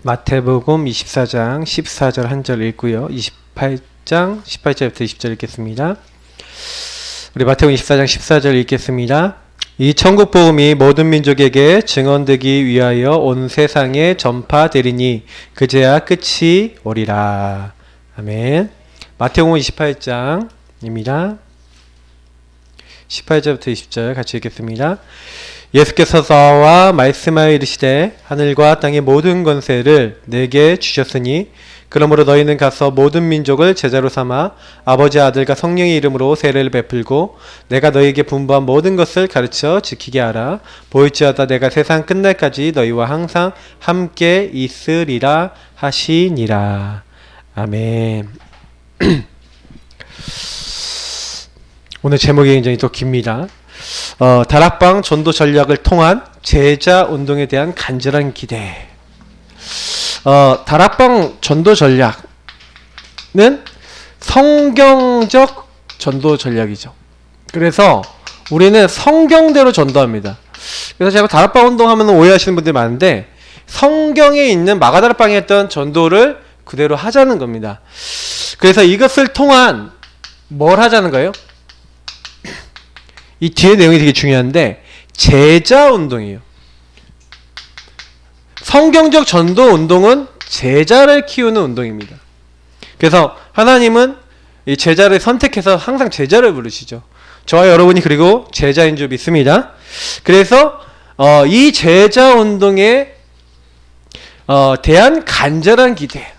마태복음 24장 14절 한 절 읽고요. 28장 18절부터 20절 읽겠습니다. 우리 마태복음 24장 14절 읽겠습니다. 이 천국 복음이 모든 민족에게 증언되기 위하여 온 세상에 전파되리니 그제야 끝이 오리라. 아멘. 마태복음 28장입니다. 18절부터 20절 같이 읽겠습니다. 예수께서 나와 말씀하여 이르시되 하늘과 땅의 모든 권세를 내게 주셨으니 그러므로 너희는 가서 모든 민족을 제자로 삼아 아버지 아들과 성령의 이름으로 세례를 베풀고 내가 너희에게 분부한 모든 것을 가르쳐 지키게 하라. 보일지어다 내가 세상 끝날까지 너희와 항상 함께 있으리라 하시니라. 아멘. 오늘 제목이 굉장히 또 깁니다. 다락방 전도 전략을 통한 제자 운동에 대한 간절한 기대. 다락방 전도 전략은 성경적 전도 전략이죠. 그래서 우리는 성경대로 전도합니다. 그래서 제가 다락방 운동하면 오해하시는 분들이 많은데 성경에 있는 마가다락방에 했던 전도를 그대로 하자는 겁니다. 그래서 이것을 통한 뭘 하자는 거예요? 이 뒤에 내용이 되게 중요한데 제자 운동이에요. 성경적 전도 운동은 제자를 키우는 운동입니다. 그래서 하나님은 이 제자를 선택해서 항상 제자를 부르시죠. 저와 여러분이 그리고 제자인 줄 믿습니다. 그래서 이 제자 운동에 대한 간절한 기대.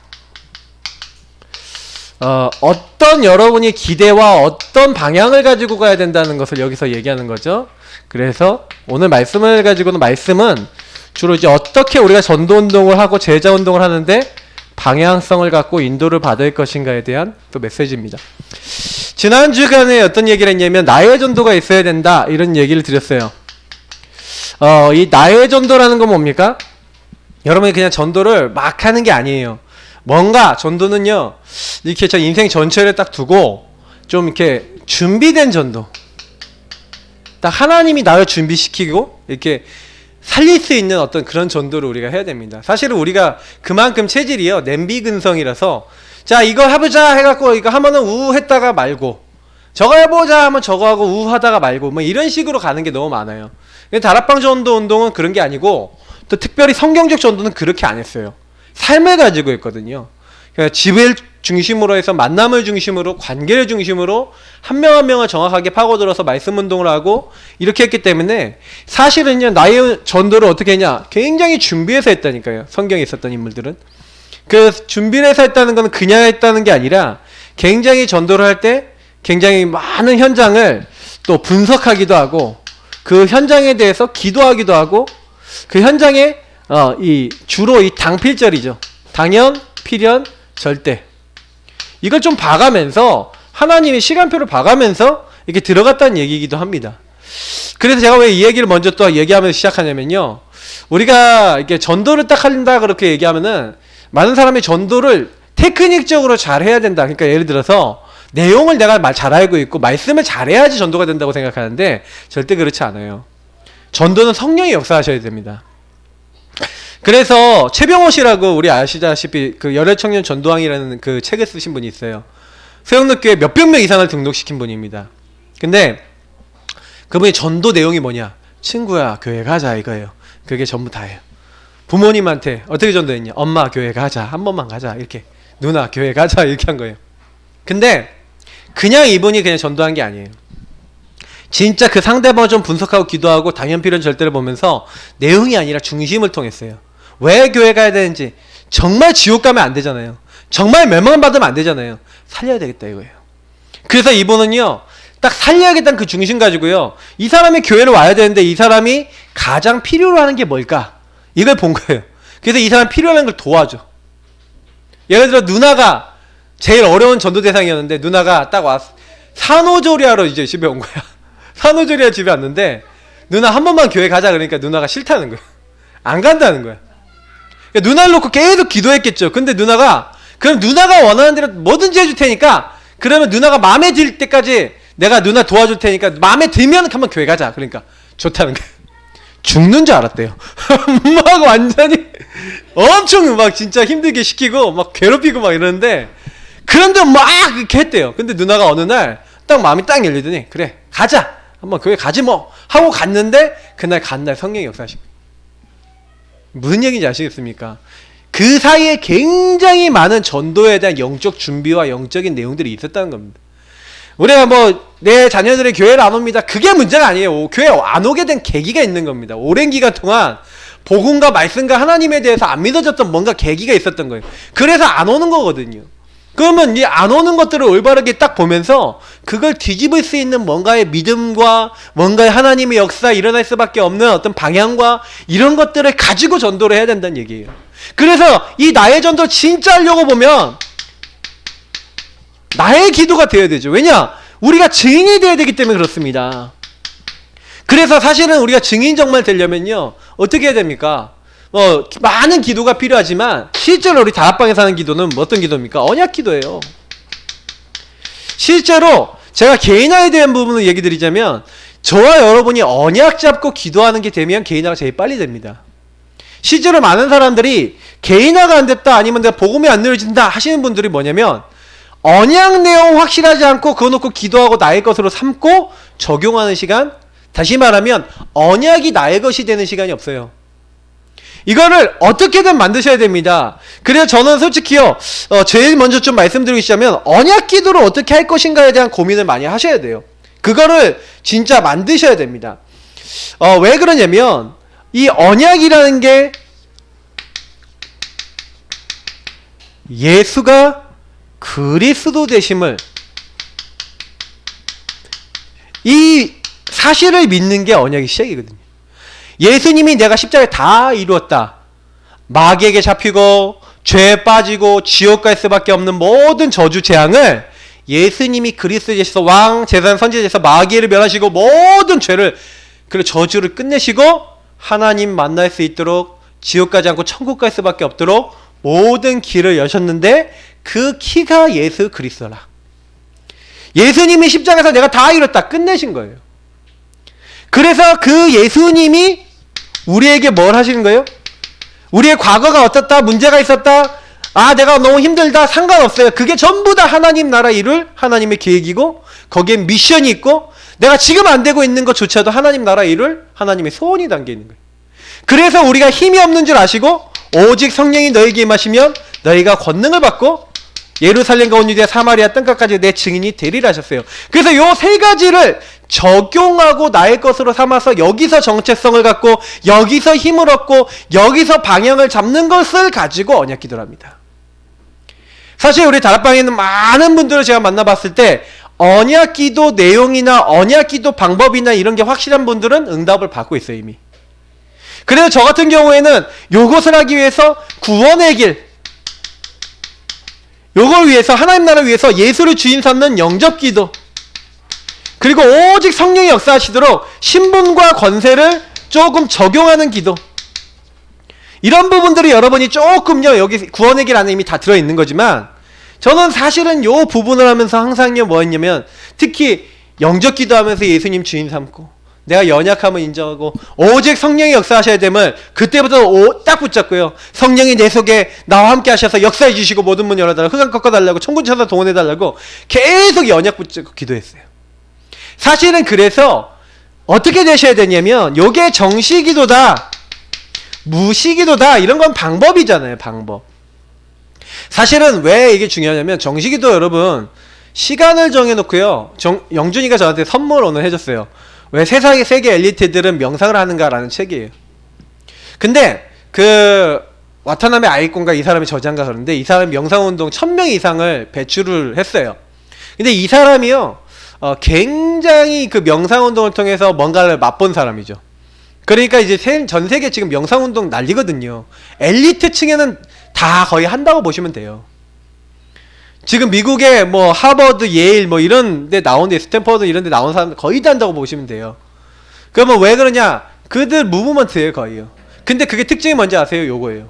어떤 여러분이 기대와 어떤 방향을 가지고 가야 된다는 것을 여기서 얘기하는 거죠. 그래서 오늘 말씀을 가지고는 말씀은 주로 이제 어떻게 우리가 전도 운동을 하고 제자 운동을 하는데 방향성을 갖고 인도를 받을 것인가에 대한 또 메시지입니다. 지난 주간에 어떤 얘기를 했냐면 나의 전도가 있어야 된다 이런 얘기를 드렸어요. 이 나의 전도라는 건 뭡니까? 여러분이 그냥 전도를 막 하는 게 아니에요. 뭔가 전도는요 이렇게 저 인생 전체를 딱 두고 좀 이렇게 준비된 전도, 딱 하나님이 나를 준비시키고 이렇게 살릴 수 있는 어떤 그런 전도를 우리가 해야 됩니다. 사실은 우리가 그만큼 체질이요 냄비근성이라서 자 이거 해보자 해갖고 이거 하면은 우 했다가 말고 저거 해보자 하면 저거 하고 우 하다가 말고 뭐 이런 식으로 가는 게 너무 많아요. 다락방 전도 운동은 그런 게 아니고 또 특별히 성경적 전도는 그렇게 안 했어요. 삶을 가지고 있거든요. 그러니까 집을 중심으로 해서 만남을 중심으로 관계를 중심으로 한 명 한 명을 정확하게 파고들어서 말씀 운동을 하고 이렇게 했기 때문에 사실은요 나의 전도를 어떻게 했냐 굉장히 준비해서 했다니까요. 성경에 있었던 인물들은. 그 준비를 해서 했다는 건 그냥 했다는 게 아니라 굉장히 전도를 할 때 굉장히 많은 현장을 또 분석하기도 하고 그 현장에 대해서 기도하기도 하고 그 현장에 주로 이 당필절이죠. 당연, 필연, 절대. 이걸 좀 봐가면서 하나님의 시간표를 봐가면서 이렇게 들어갔다는 얘기이기도 합니다. 그래서 제가 왜 이 얘기를 먼저 또 얘기하면서 시작하냐면요. 우리가 이렇게 전도를 딱 한다 그렇게 얘기하면은 많은 사람이 전도를 테크닉적으로 잘 해야 된다. 그러니까 예를 들어서 내용을 내가 잘 알고 있고 말씀을 잘해야지 전도가 된다고 생각하는데 절대 그렇지 않아요. 전도는 성령이 역사하셔야 됩니다. 그래서 최병호 씨라고 우리 아시다시피 그 열혈청년 전도왕이라는 그 책을 쓰신 분이 있어요. 세영록교회 몇백 명 이상을 등록시킨 분입니다. 근데 그분의 전도 내용이 뭐냐? 친구야 교회 가자 이거예요. 그게 전부 다예요. 부모님한테 어떻게 전도했냐? 엄마 교회 가자 한 번만 가자 이렇게. 누나 교회 가자 이렇게 한 거예요. 근데 그냥 이분이 그냥 전도한 게 아니에요. 진짜 그 상대방을 좀 분석하고 기도하고 당연필연 절대를 보면서 내용이 아니라 중심을 통했어요. 왜 교회 가야 되는지. 정말 지옥 가면 안 되잖아요. 정말 멸망받으면 안 되잖아요. 살려야 되겠다 이거예요. 그래서 이분은요 딱 살려야겠다는 그 중심 가지고요 이 사람이 교회를 와야 되는데 이 사람이 가장 필요로 하는 게 뭘까 이걸 본 거예요. 그래서 이 사람 필요로 하는 걸 도와줘. 예를 들어 누나가 제일 어려운 전도 대상이었는데 누나가 딱 왔어. 산후조리하러 이제 집에 온 거야. 산후조리하러 집에 왔는데 누나 한 번만 교회 가자 그러니까 누나가 싫다는 거야. 안 간다는 거야. 그러니까 누나를 놓고 계속 기도했겠죠. 근데 누나가 그럼 누나가 원하는 대로 뭐든지 해줄 테니까 그러면 누나가 마음에 들 때까지 내가 누나 도와줄 테니까 마음에 들면 한번 교회 가자. 그러니까 좋다는 거야. 죽는 줄 알았대요. 엄마가 완전히 엄청 막 진짜 힘들게 시키고 막 괴롭히고 막 이러는데, 그런데 막 그렇게 했대요. 근데 누나가 어느 날 딱 마음이 딱 열리더니 그래 가자 한번 교회 가지 뭐 하고 갔는데, 그날 간 날 성령이 역사하신 거예요. 무슨 얘기인지 아시겠습니까? 그 사이에 굉장히 많은 전도에 대한 영적 준비와 영적인 내용들이 있었다는 겁니다. 우리가 뭐 내 자녀들이 교회를 안 옵니다, 그게 문제가 아니에요. 교회 안 오게 된 계기가 있는 겁니다. 오랜 기간 동안 복음과 말씀과 하나님에 대해서 안 믿어졌던 뭔가 계기가 있었던 거예요. 그래서 안 오는 거거든요. 그러면 이 안 오는 것들을 올바르게 딱 보면서 그걸 뒤집을 수 있는 뭔가의 믿음과 뭔가의 하나님의 역사 일어날 수밖에 없는 어떤 방향과 이런 것들을 가지고 전도를 해야 된다는 얘기예요. 그래서 이 나의 전도 진짜 하려고 보면 나의 기도가 되어야 되죠. 왜냐? 우리가 증인이 되어야 되기 때문에 그렇습니다. 그래서 사실은 우리가 증인 정말 되려면요, 어떻게 해야 됩니까? 많은 기도가 필요하지만 실제로 우리 다락방에서 하는 기도는 어떤 기도입니까? 언약 기도예요. 실제로 제가 개인화에 대한 부분을 얘기 드리자면, 저와 여러분이 언약 잡고 기도하는 게 되면 개인화가 제일 빨리 됩니다. 실제로 많은 사람들이 개인화가 안 됐다, 아니면 내가 복음이 안 누려진다 하시는 분들이 뭐냐면, 언약 내용 확실하지 않고 그거 놓고 기도하고 나의 것으로 삼고 적용하는 시간, 다시 말하면 언약이 나의 것이 되는 시간이 없어요. 이거를 어떻게든 만드셔야 됩니다. 그래서 저는 솔직히요, 제일 먼저 좀 말씀드리기 시작하면 언약 기도를 어떻게 할 것인가에 대한 고민을 많이 하셔야 돼요. 그거를 진짜 만드셔야 됩니다. 왜 그러냐면, 이 언약이라는 게 예수가 그리스도 되심을, 이 사실을 믿는 게 언약의 시작이거든요. 예수님이 내가 십자가에 다 이루었다, 마귀에게 잡히고 죄에 빠지고 지옥 갈 수밖에 없는 모든 저주 재앙을 예수님이 그리스도에서 왕, 제사장, 선지자에서 마귀를 멸하시고 모든 죄를, 그리고 저주를 끝내시고 하나님 만날 수 있도록, 지옥 가지 않고 천국 갈 수밖에 없도록 모든 길을 여셨는데, 그 키가 예수 그리스도라. 예수님이 십자가에서 내가 다 이뤘다 끝내신 거예요. 그래서 그 예수님이 우리에게 뭘 하시는 거예요? 우리의 과거가 어떻다, 문제가 있었다, 내가 너무 힘들다, 상관없어요. 그게 전부 다 하나님 나라 이룰 하나님의 계획이고, 거기에 미션이 있고, 내가 지금 안 되고 있는 것조차도 하나님 나라 이룰 하나님의 소원이 담겨 있는 거예요. 그래서 우리가 힘이 없는 줄 아시고, 오직 성령이 너에게 임하시면 너희가 권능을 받고 예루살렘과 온 유대야 사마리아 땅끝까지 내 증인이 되리라 하셨어요. 그래서 요 세 가지를 적용하고 나의 것으로 삼아서 여기서 정체성을 갖고, 여기서 힘을 얻고, 여기서 방향을 잡는 것을 가지고 언약 기도를 합니다. 사실 우리 다락방에 있는 많은 분들을 제가 만나봤을 때 언약 기도 내용이나 언약 기도 방법이나 이런 게 확실한 분들은 응답을 받고 있어요, 이미. 그래서 저 같은 경우에는 요것을 하기 위해서 구원의 길, 요걸 위해서, 하나님 나라를 위해서 예수를 주인 삼는 영접 기도, 그리고 오직 성령이 역사하시도록 신분과 권세를 조금 적용하는 기도, 이런 부분들이 여러분이 조금요, 여기 구원의 길 안에 이미 다 들어있는 거지만, 저는 사실은 요 부분을 하면서 항상요 뭐 했냐면, 특히 영접 기도하면서 예수님 주인 삼고, 내가 연약함을 인정하고 오직 성령이 역사하셔야 됨을 그때부터 딱 붙잡고요, 성령이 내 속에 나와 함께 하셔서 역사해 주시고 모든 문 열어달라고, 흑암 꺾어달라고, 천군 천사 동원해달라고 계속 연약 붙잡고 기도했어요. 사실은 그래서 어떻게 되셔야 되냐면, 요게 정시기도다, 무시기도다, 이런 건 방법이잖아요, 방법. 사실은 왜 이게 중요하냐면, 정시기도 여러분 시간을 정해놓고요, 영준이가 저한테 선물 오늘 해줬어요. 왜 세상의 세계 엘리트들은 명상을 하는가라는 책이에요. 근데 그 와타나베 아이콘가 이 사람이 저자인가 그러는데, 이 사람이 명상운동 1000명 이상을 배출을 했어요. 근데 이 사람이요, 굉장히 그 명상운동을 통해서 뭔가를 맛본 사람이죠. 그러니까 이제 전 세계 지금 명상운동 난리거든요. 엘리트 층에는 다 거의 한다고 보시면 돼요. 지금 미국의 뭐 하버드, 예일 뭐 이런 데 나오는데, 스탠퍼드 이런 데 나온 사람들 거의 다 한다고 보시면 돼요. 그러면 왜 그러냐? 그들 무브먼트예요, 거의요. 근데 그게 특징이 뭔지 아세요? 요거예요.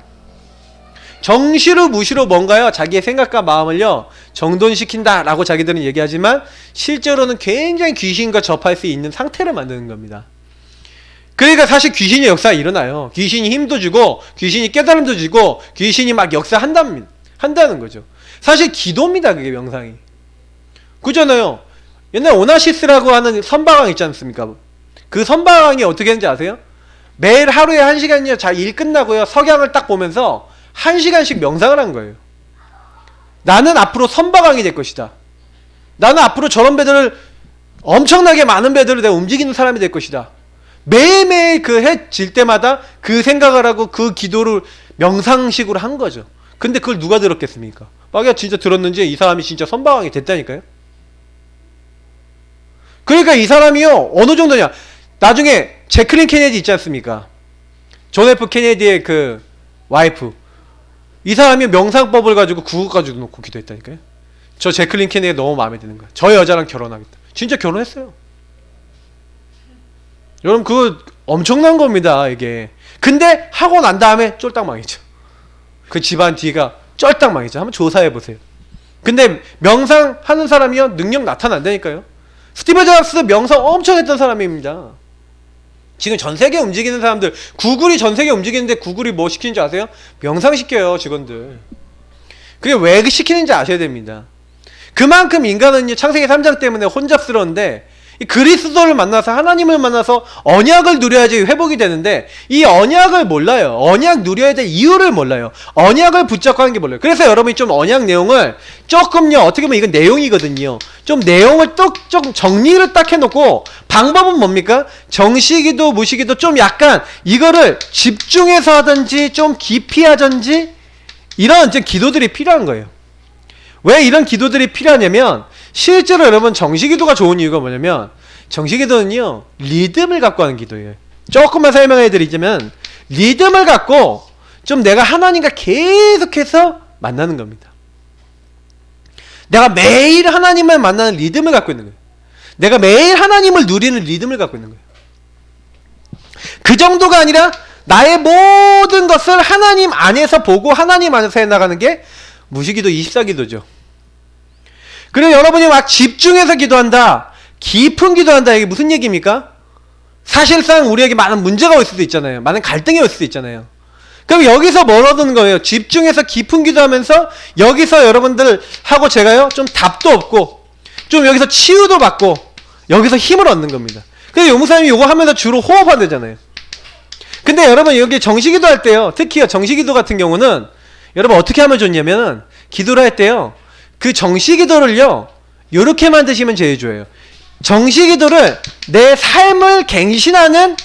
정시로 무시로 뭔가요? 자기의 생각과 마음을요 정돈시킨다 라고 자기들은 얘기하지만, 실제로는 굉장히 귀신과 접할 수 있는 상태를 만드는 겁니다. 그러니까 사실 귀신의 역사가 일어나요. 귀신이 힘도 주고 귀신이 깨달음도 주고 귀신이 막 한다는 거죠. 사실 기도입니다. 그게 명상이. 그잖아요. 옛날 오나시스라고 하는 선방왕 있지 않습니까? 그 선방왕이 어떻게 했는지 아세요? 매일 하루에 1시간이요. 자, 일 끝나고요. 석양을 딱 보면서 1시간씩 명상을 한 거예요. 나는 앞으로 선방왕이 될 것이다. 나는 앞으로 저런 배들을 엄청나게 많은 배들을 내가 움직이는 사람이 될 것이다. 매일매일 그 해 질 때마다 그 생각을 하고 그 기도를 명상식으로 한 거죠. 근데 그걸 누가 들었겠습니까? 마귀가 진짜 들었는지 이 사람이 진짜 선방왕이 됐다니까요. 그러니까 이 사람이요 어느 정도냐, 나중에 제클린 케네디 있지 않습니까? 존 F 케네디의 그 와이프, 이 사람이 명상법을 가지고 구급까지도 놓고 기도했다니까요. 저 제클린 케네디가 너무 마음에 드는 거야. 저 여자랑 결혼하겠다. 진짜 결혼했어요. 여러분 그거 엄청난 겁니다 이게. 근데 하고 난 다음에 쫄딱 망했죠. 그 집안 뒤가 쫄딱 망했죠. 한번 조사해보세요. 근데 명상하는 사람이요 능력 나타난다니까요. 스티브 잡스 명상 엄청 했던 사람입니다. 지금 전세계 움직이는 사람들, 구글이 전세계 움직이는데 구글이 뭐 시키는지 아세요? 명상 시켜요 직원들. 그게 왜 시키는지 아셔야 됩니다. 그만큼 인간은요 창세기 3장 때문에 혼잡스러운데, 이 그리스도를 만나서 하나님을 만나서 언약을 누려야지 회복이 되는데 이 언약을 몰라요. 언약 누려야 될 이유를 몰라요. 언약을 붙잡고 하는 게 몰라요. 그래서 여러분이 좀 언약 내용을 조금요, 어떻게 보면 이건 내용이거든요. 좀 내용을 좀 정리를 딱 해놓고, 방법은 뭡니까? 정시기도 무시기도 좀 약간 이거를 집중해서 하든지 좀 깊이 하든지 이런 이제 기도들이 필요한 거예요. 왜 이런 기도들이 필요하냐면, 실제로 여러분 정시기도가 좋은 이유가 뭐냐면, 정시기도는요 리듬을 갖고 하는 기도예요. 조금만 설명해 드리자면, 리듬을 갖고 좀 내가 하나님과 계속해서 만나는 겁니다. 내가 매일 하나님을 만나는 리듬을 갖고 있는 거예요. 내가 매일 하나님을 누리는 리듬을 갖고 있는 거예요. 그 정도가 아니라 나의 모든 것을 하나님 안에서 보고 하나님 안에서 해나가는 게 무시기도 24기도죠. 그래서 여러분이 막 집중해서 기도한다, 깊은 기도한다, 이게 무슨 얘기입니까? 사실상 우리에게 많은 문제가 올 수도 있잖아요. 많은 갈등이 올 수도 있잖아요. 그럼 여기서 뭘 얻는 거예요? 집중해서 깊은 기도하면서 여기서 여러분들하고 제가요 좀 답도 얻고 좀 여기서 치유도 받고 여기서 힘을 얻는 겁니다. 그래서 용사님이 요거 하면서 주로 호흡한대잖아요. 근데 여러분 여기 정시기도 할 때요, 특히요 정시기도 같은 경우는 여러분 어떻게 하면 좋냐면은, 기도를 할 때요 그 정시기도를요 요렇게 만드시면 제일 좋아요. 정시기도를 내 삶을 갱신하는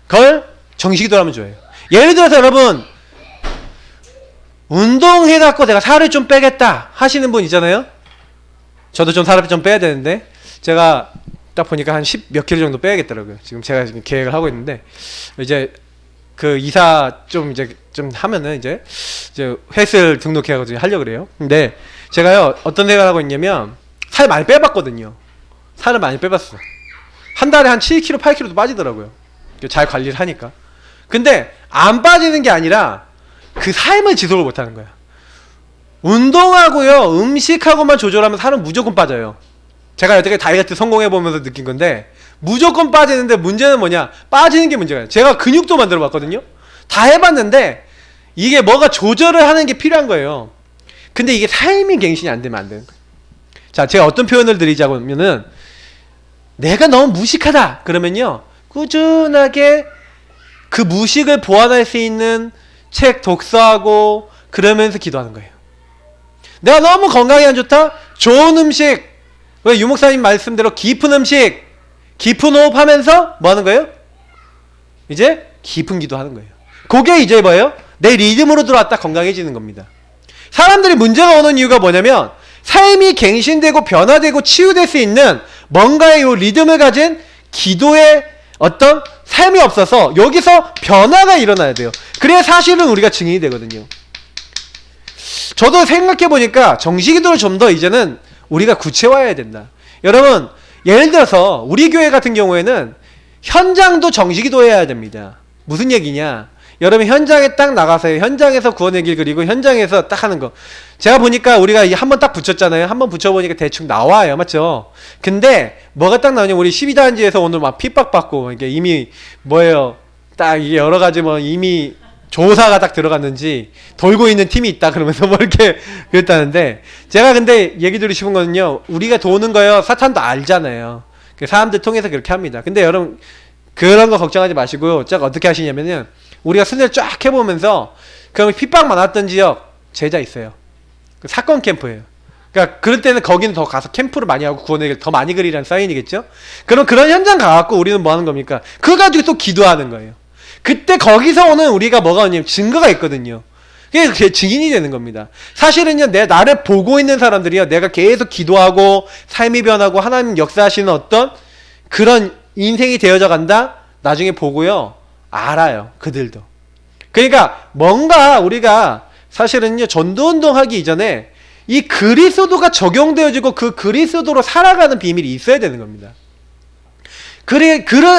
걸 정시기도를 하면 좋아요. 예를 들어서 여러분 운동해갖고 내가 살을 좀 빼겠다 하시는 분 있잖아요. 저도 좀 살을 좀 빼야 되는데, 제가 딱 보니까 한 10 몇 킬로 정도 빼야겠더라고요. 지금 제가 지금 계획을 하고 있는데, 이제 그 이사 좀 이제 좀 하면은 이제 헬스를 등록해가지고 하려고 그래요. 근데 제가요 어떤 생각을 하고 있냐면, 살 많이 빼봤거든요. 살을 많이 빼봤어. 한 달에 한 7kg, 8kg도 빠지더라고요. 잘 관리를 하니까. 근데 안 빠지는 게 아니라 그 삶을 지속을 못하는 거야. 운동하고요 음식하고만 조절하면 살은 무조건 빠져요. 제가 여태까지 다이어트 성공해보면서 느낀 건데, 무조건 빠지는데 문제는 뭐냐? 빠지는 게 문제가. 제가 근육도 만들어 봤거든요. 다 해봤는데 이게 뭐가 조절을 하는 게 필요한 거예요. 근데 이게 삶이 갱신이 안 되면 안 되는 거예요. 자, 제가 어떤 표현을 드리자고 하면은, 내가 너무 무식하다 그러면요 꾸준하게 그 무식을 보완할 수 있는 책 독서하고 그러면서 기도하는 거예요. 내가 너무 건강이 안 좋다? 좋은 음식, 왜 유목사님 말씀대로 깊은 음식, 깊은 호흡하면서 뭐 하는 거예요? 이제 깊은 기도하는 거예요. 그게 이제 뭐예요? 내 리듬으로 들어왔다 건강해지는 겁니다. 사람들이 문제가 오는 이유가 뭐냐면, 삶이 갱신되고 변화되고 치유될 수 있는 뭔가의 요 리듬을 가진 기도의 어떤 삶이 없어서 여기서 변화가 일어나야 돼요. 그래야 사실은 우리가 증인이 되거든요. 저도 생각해보니까 정시기도를 좀 더 이제는 우리가 구체화해야 된다. 여러분 예를 들어서 우리 교회 같은 경우에는 현장도 정시기도 해야 됩니다. 무슨 얘기냐? 여러분 현장에 딱 나가세요. 현장에서 구원의 길 그리고 현장에서 딱 하는 거. 제가 보니까 우리가 한번 딱 붙였잖아요. 한번 붙여보니까 대충 나와요. 맞죠? 근데 뭐가 딱 나오냐. 우리 12단지에서 오늘 막 핍박받고 이게 이미 뭐예요. 딱 이게 여러 가지 뭐 이미 조사가 딱 들어갔는지 돌고 있는 팀이 있다 그러면서 뭐 이렇게 그랬다는데, 제가 근데 얘기 드리고 싶은 거는요, 우리가 도는 거요 사탄도 알잖아요. 사람들 통해서 그렇게 합니다. 근데 여러분 그런 거 걱정하지 마시고요. 쫙 어떻게 하시냐면은 우리가 순회를 쫙 해보면서 그럼 핍박 많았던 지역 제자 있어요. 사건 캠프예요. 그러니까 그럴 때는 거기는 더 가서 캠프를 많이 하고 구원의 길 더 많이 그리라는 사인이겠죠. 그럼 그런 현장 가갖고 우리는 뭐 하는 겁니까? 그거 가지고 또 기도하는 거예요. 그때 거기서 오는 우리가 뭐가 오냐면 증거가 있거든요. 그게 증인이 되는 겁니다. 사실은요, 나를 보고 있는 사람들이요, 내가 계속 기도하고 삶이 변하고 하나님 역사하시는 어떤 그런 인생이 되어져 간다? 나중에 보고요, 알아요. 그들도. 그러니까 뭔가 우리가 사실은요, 전도운동 하기 이전에 이 그리스도가 적용되어지고 그 그리스도로 살아가는 비밀이 있어야 되는 겁니다.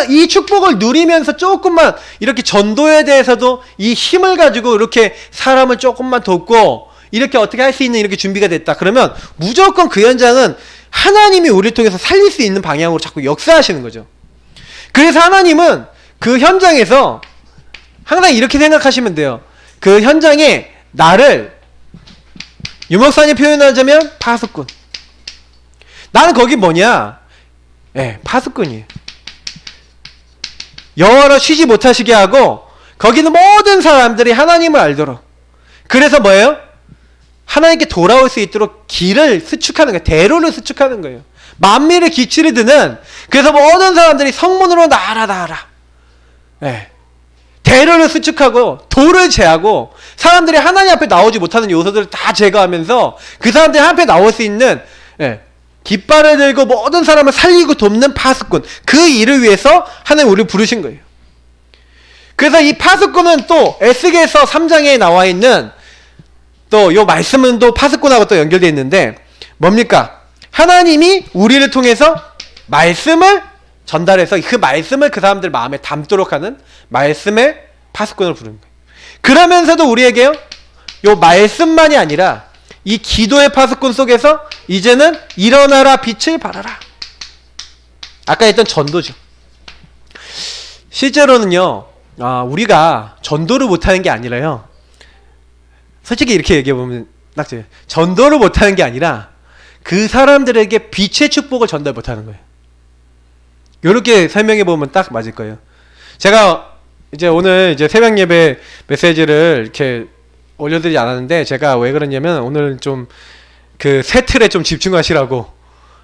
이 축복을 누리면서 조금만 이렇게 전도에 대해서도 이 힘을 가지고 이렇게 사람을 조금만 돕고 이렇게 어떻게 할 수 있는 이렇게 준비가 됐다. 그러면 무조건 그 현장은 하나님이 우리를 통해서 살릴 수 있는 방향으로 자꾸 역사하시는 거죠. 그래서 하나님은 그 현장에서 항상 이렇게 생각하시면 돼요. 그 현장에 나를 유목사님 표현하자면 파수꾼. 나는 거기 뭐냐? 파수꾼이에요. 여호와로 쉬지 못하시게 하고 거기는 모든 사람들이 하나님을 알도록. 그래서 뭐예요? 하나님께 돌아올 수 있도록 길을 수축하는 거예요. 대로를 수축하는 거예요. 만민의 기치를 드는. 그래서 모든 사람들이 성문으로 나아라. 대로를 수축하고 돌을 제하고 사람들이 하나님 앞에 나오지 못하는 요소들을 다 제거하면서 그 사람들이 앞에 나올 수 있는 깃발을 들고 모든 사람을 살리고 돕는 파수꾼. 그 일을 위해서 하나님 우리를 부르신 거예요. 그래서 이 파수꾼은 또 에스겔서 3장에 나와 있는 또 요 말씀은 또 파수꾼하고 또 연결되어 있는데 뭡니까? 하나님이 우리를 통해서 말씀을 전달해서 그 말씀을 그 사람들 마음에 담도록 하는 말씀의 파수꾼을 부르는 거예요. 그러면서도 우리에게요, 요 말씀만이 아니라 이 기도의 파수꾼 속에서 이제는 일어나라 빛을 발하라. 아까 했던 전도죠. 실제로는요, 우리가 전도를 못하는 게 아니라요, 솔직히 이렇게 얘기해보면 딱지, 전도를 못하는 게 아니라 그 사람들에게 빛의 축복을 전달 못하는 거예요. 이렇게 설명해보면 딱 맞을 거예요. 제가 이제 오늘 이제 새벽 예배 메시지를 이렇게 올려드리지 않았는데, 제가 왜 그러냐면 오늘 좀 그 새 틀에 좀 집중하시라고.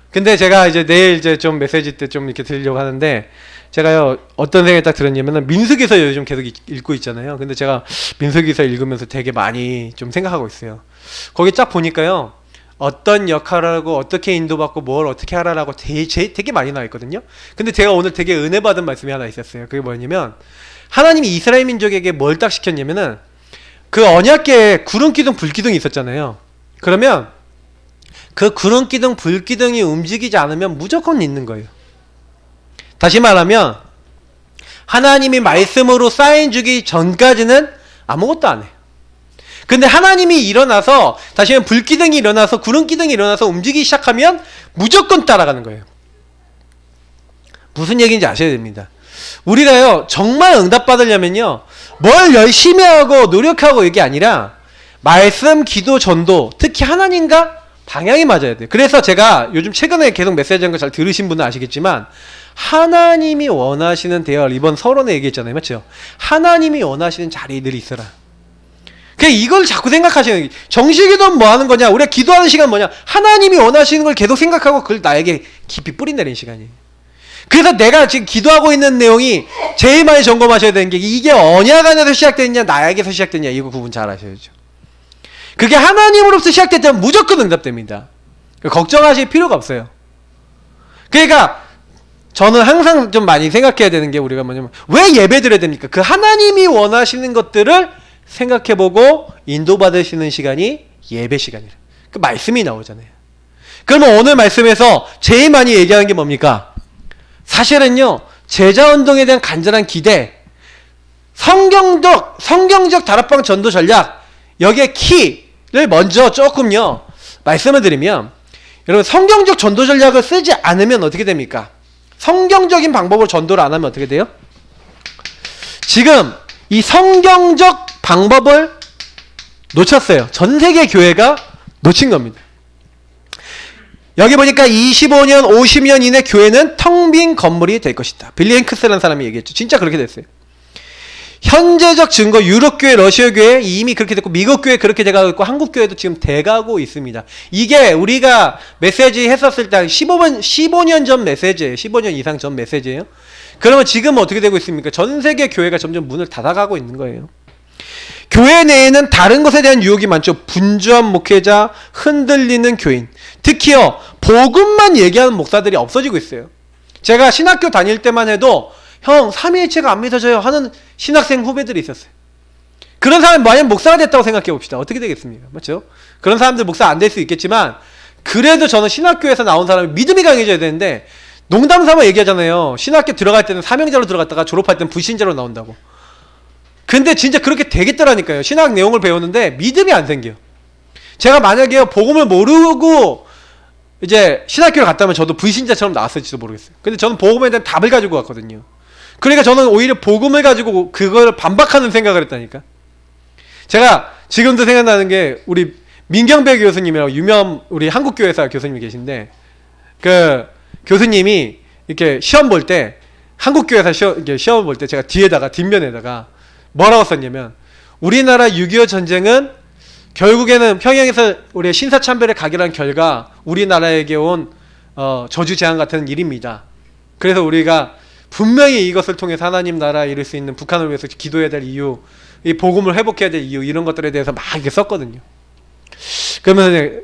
근데 제가 이제 내일 이제 좀 메시지 때 좀 이렇게 드리려고 하는데, 제가요 어떤 생각이 딱 들었냐면은 민수기서 요즘 계속 읽고 있잖아요. 근데 제가 민수기서 읽으면서 되게 많이 좀 생각하고 있어요. 거기 쫙 보니까요, 어떤 역할을 하고 어떻게 인도받고 뭘 어떻게 하라라고 되게 많이 나와 있거든요. 근데 제가 오늘 되게 은혜 받은 말씀이 하나 있었어요. 그게 뭐냐면, 하나님이 이스라엘 민족에게 뭘 딱 시켰냐면은 그 언약궤에 구름기둥 불기둥이 있었잖아요. 그러면 그 구름기둥 불기둥이 움직이지 않으면 무조건 있는 거예요. 다시 말하면 하나님이 말씀으로 사인 주기 전까지는 아무것도 안 해요. 근데 하나님이 일어나서, 다시 말하면 불기둥이 일어나서 구름기둥이 일어나서 움직이기 시작하면 무조건 따라가는 거예요. 무슨 얘기인지 아셔야 됩니다. 우리가요 정말 응답받으려면요 뭘 열심히 하고 노력하고 이게 아니라 말씀, 기도, 전도, 특히 하나님과 방향이 맞아야 돼요. 그래서 제가 요즘 최근에 계속 메시지한 거 잘 들으신 분은 아시겠지만, 하나님이 원하시는 대열, 이번 서론에 얘기했잖아요. 맞죠? 하나님이 원하시는 자리들이 있어라. 그냥 이걸 자꾸 생각하시는 거예요. 정식기도는 뭐 하는 거냐? 우리가 기도하는 시간 뭐냐? 하나님이 원하시는 걸 계속 생각하고 그걸 나에게 깊이 뿌린다는 시간이에요. 그래서 내가 지금 기도하고 있는 내용이 제일 많이 점검하셔야 되는 게, 이게 언약 안에서 시작됐냐 나에게서 시작됐냐, 이거 구분 잘 하셔야죠. 그게 하나님으로부터 시작됐다면 무조건 응답됩니다. 걱정하실 필요가 없어요. 그러니까 저는 항상 좀 많이 생각해야 되는 게, 우리가 뭐냐면 왜 예배 드려야 됩니까? 그 하나님이 원하시는 것들을 생각해보고 인도받으시는 시간이 예배 시간이에요. 그 말씀이 나오잖아요. 그러면 오늘 말씀에서 제일 많이 얘기하는 게 뭡니까? 사실은요 제자운동에 대한 간절한 기대, 성경적 다락방 전도 전략, 여기에 키를 먼저 조금요 말씀을 드리면, 여러분 성경적 전도 전략을 쓰지 않으면 어떻게 됩니까? 성경적인 방법으로 전도를 안 하면 어떻게 돼요? 지금 이 성경적 방법을 놓쳤어요. 전 세계 교회가 놓친 겁니다. 여기 보니까 25년, 50년 이내 교회는 텅 빈 건물이 될 것이다. 빌리 행크스라는 사람이 얘기했죠. 진짜 그렇게 됐어요. 현재적 증거, 유럽 교회, 러시아 교회 이미 그렇게 됐고, 미국 교회 그렇게 돼가고 있고, 한국 교회도 지금 돼가고 있습니다. 이게 우리가 메시지 했었을 때 15년 전 메시지예요. 15년 이상 전 메시지예요. 그러면 지금 어떻게 되고 있습니까? 전 세계 교회가 점점 문을 닫아가고 있는 거예요. 교회 내에는 다른 것에 대한 유혹이 많죠. 분주한 목회자, 흔들리는 교인. 특히요, 복음만 얘기하는 목사들이 없어지고 있어요. 제가 신학교 다닐 때만 해도 형, 삼위일체가 안 믿어져요 하는 신학생 후배들이 있었어요. 그런 사람이 만약 목사가 됐다고 생각해 봅시다. 어떻게 되겠습니까? 맞죠? 그런 사람들 목사 안 될 수 있겠지만, 그래도 저는 신학교에서 나온 사람이 믿음이 강해져야 되는데, 농담 삼아 얘기하잖아요. 신학교 들어갈 때는 사명자로 들어갔다가 졸업할 때는 불신자로 나온다고. 근데 진짜 그렇게 되겠더라니까요. 신학 내용을 배우는데 믿음이 안 생겨요. 제가 만약에 복음을 모르고 이제 신학교를 갔다면 저도 불신자처럼 나왔을지도 모르겠어요. 근데 저는 복음에 대한 답을 가지고 갔거든요. 그러니까 저는 오히려 복음을 가지고 그걸 반박하는 생각을 했다니까. 제가 지금도 생각나는 게, 우리 민경배 교수님이라고 유명 우리 한국교회사 교수님이 계신데, 그 교수님이 이렇게 시험 볼 때, 한국교회사 시험 볼 때 제가 뒷면에다가 뭐라고 썼냐면, 우리나라 6.25 전쟁은 결국에는 평양에서 우리의 신사참배를 가결한 결과 우리나라에게 온 저주재앙 같은 일입니다. 그래서 우리가 분명히 이것을 통해서 하나님 나라에 이룰 수 있는, 북한을 위해서 기도해야 될 이유, 이 복음을 회복해야 될 이유, 이런 것들에 대해서 막 이렇게 썼거든요. 그러면